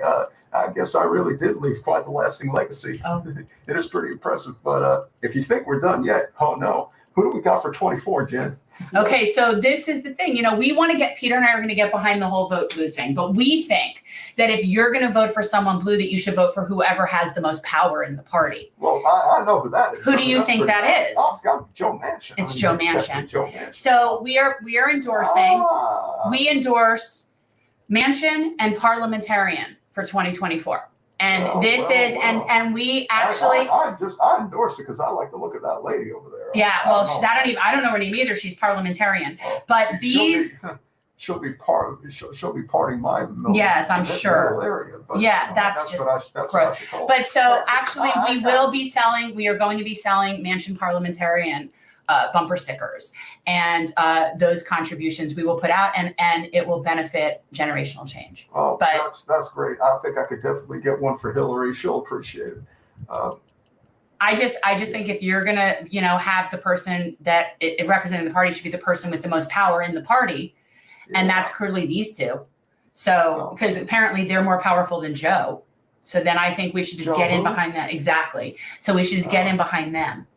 I guess I really did leave quite the lasting legacy. Oh. It is pretty impressive. But if you think we're done yet, oh no. Who do we got for 24, Jen? Okay, so this is the thing. We want to Peter and I are going to get behind the whole vote blue thing, but we think that if you're going to vote for someone blue, that you should vote for whoever has the most power in the party. Well, I know who that is. Who do you think that is? Oh, it's got to be Joe Manchin. It's Joe Manchin. Joe Manchin. So we are endorsing, we endorse Manchin and parliamentarian for 2024. And and we actually. I endorse it because I like the look of that lady over there. Yeah, I don't know her name either. She's parliamentarian. But these. She'll be parting my middle, yes, I'm sure. Area, but, that's just gross. But so actually, we are going to be selling Manchin parliamentarian bumper stickers, and those contributions we will put out, and it will benefit generational change. Oh, but that's great. I think I could definitely get one for Hillary. She'll appreciate it. I just think if you're gonna have the person that it representing the party should be the person with the most power in the party, and that's clearly these two. So because apparently they're more powerful than Joe, so then I think we should just get in behind that. Exactly. So we should just get in behind them.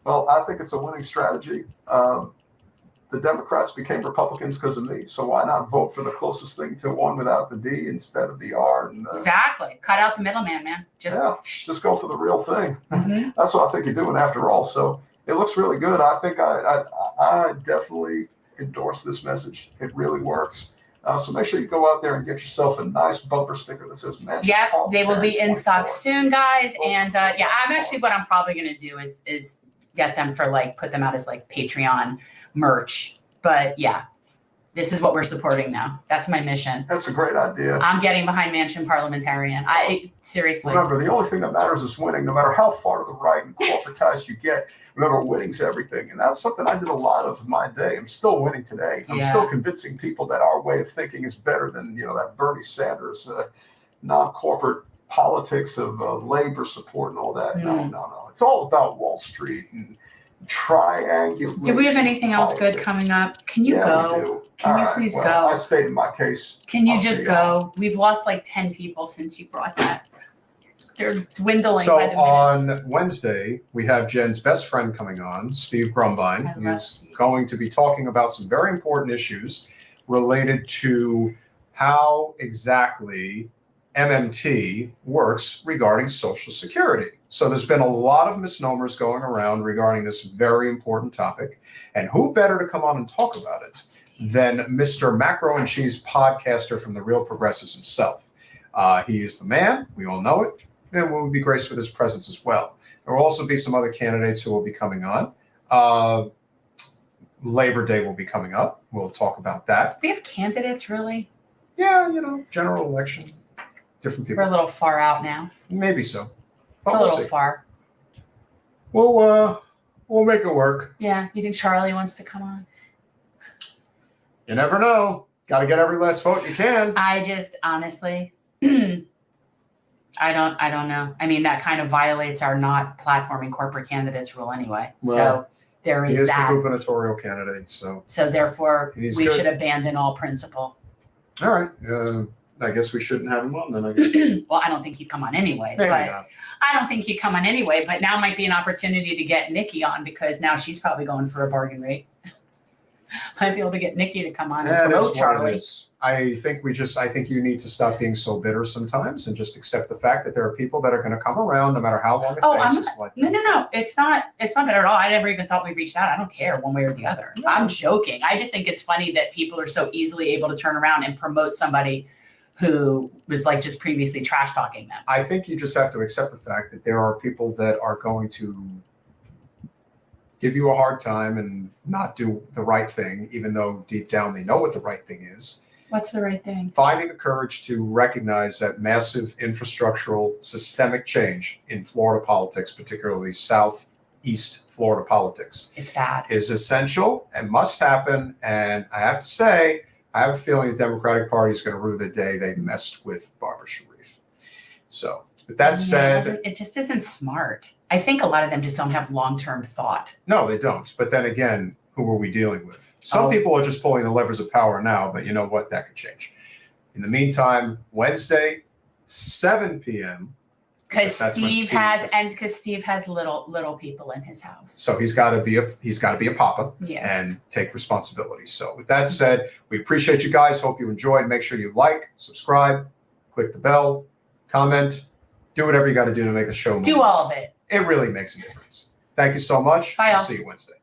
Well, I think it's a winning strategy. The Democrats became Republicans because of me. So why not vote for the closest thing to one without the D instead of the R? And, exactly. Cut out the middleman, man. Just go for the real thing. Mm-hmm. That's what I think you're doing after all. So it looks really good. I think I definitely endorse this message. It really works. So make sure you go out there and get yourself a nice bumper sticker that says Mansion Yep, they will be in stock 24. soon, guys. And yeah, what I'm probably going to do is get them for like, put them out as like Patreon merch. But yeah, this is what we're supporting now. That's my mission. That's a great idea. I'm getting behind Mansion Parliamentarian. Seriously. Remember, the only thing that matters is winning, no matter how far to the right and corporatized you get. Remember, winning's everything. And that's something I did a lot of my day. I'm still winning today. I'm Yeah. still convincing people that our way of thinking is better than, that Bernie Sanders non-corporate politics of labor support and all that. No. It's all about Wall Street and triangulation. Do we have anything else good politics. coming up? Can you Yeah, go? we do. Can All you right, please well, go? I stated my case. Can you I'll just see you. go? We've lost like 10 people since you brought that. They're dwindling So by the minute. on Wednesday, we have Jen's best friend coming on, Steve Grumbine, I love who's Steve. going to be talking about some very important issues related to how exactly MMT works regarding Social Security. So there's been a lot of misnomers going around regarding this very important topic. And who better to come on and talk about it than Mr. Macro and Cheese podcaster from the Real Progressives himself. He is the man. We all know it. And we'll be graced with his presence as well. There will also be some other candidates who will be coming on. Labor Day will be coming up. We'll talk about that. Do we have candidates really? Yeah, general election. Different people. We're a little far out now. Maybe so. It's But a we'll little see. far. We'll make it work. Yeah. You think Charlie wants to come on? You never know. Got to get every last vote you can. I just honestly, I don't know. I mean, that kind of violates our not platforming corporate candidates rule anyway. Well, so there He is is that. the gubernatorial candidate, so. So therefore, we He's good. should abandon all principle. All right. I guess we shouldn't have him on then, I guess. Well, I don't think he'd come on ananyway. Maybe But not. I don't think he'd come on anyway. But now might be an opportunity to get Nikki on because now she's probably going for a bargain rate. Might be able to get Nikki to come on and That is promote what it Charlie. is. I think you need to stop being so bitter sometimes and just accept the fact that there are people that are going to come around no matter how long it Oh, I'm takes. It's like, No. It's not better at all. I never even thought we reached out. I don't care one way or the other. No. I'm joking. I just think it's funny that people are so easily able to turn around and promote somebody who was like just previously trash talking them. I think you just have to accept the fact that there are people that are going to give you a hard time and not do the right thing, even though deep down they know what the right thing is. What's the right thing? Finding the courage to recognize that massive infrastructural systemic change in Florida politics, particularly Southeast Florida politics, It's bad. is essential and must happen. And I have to say, I have a feeling the Democratic Party is going to rue the day they messed with Barbara Sharief. So with that said, It just isn't smart. I think a lot of them just don't have long-term thought. no, they don't. But then again, who are we dealing with? Some people are just pulling the levers of power now, but you know what? That could change. In the meantime, Wednesday, 7 p.m. Because That's when Steve Steve has, is. and because Steve has little people in his house. So he's got to be a papa Yeah. and take responsibility. So with that said, we appreciate you guys. Hope you enjoyed. Make sure you like, subscribe, click the bell, comment, do whatever you got to do to make the show move. Do all of it. It really makes a difference. Thank you so much. Bye, We'll all. see you Wednesday.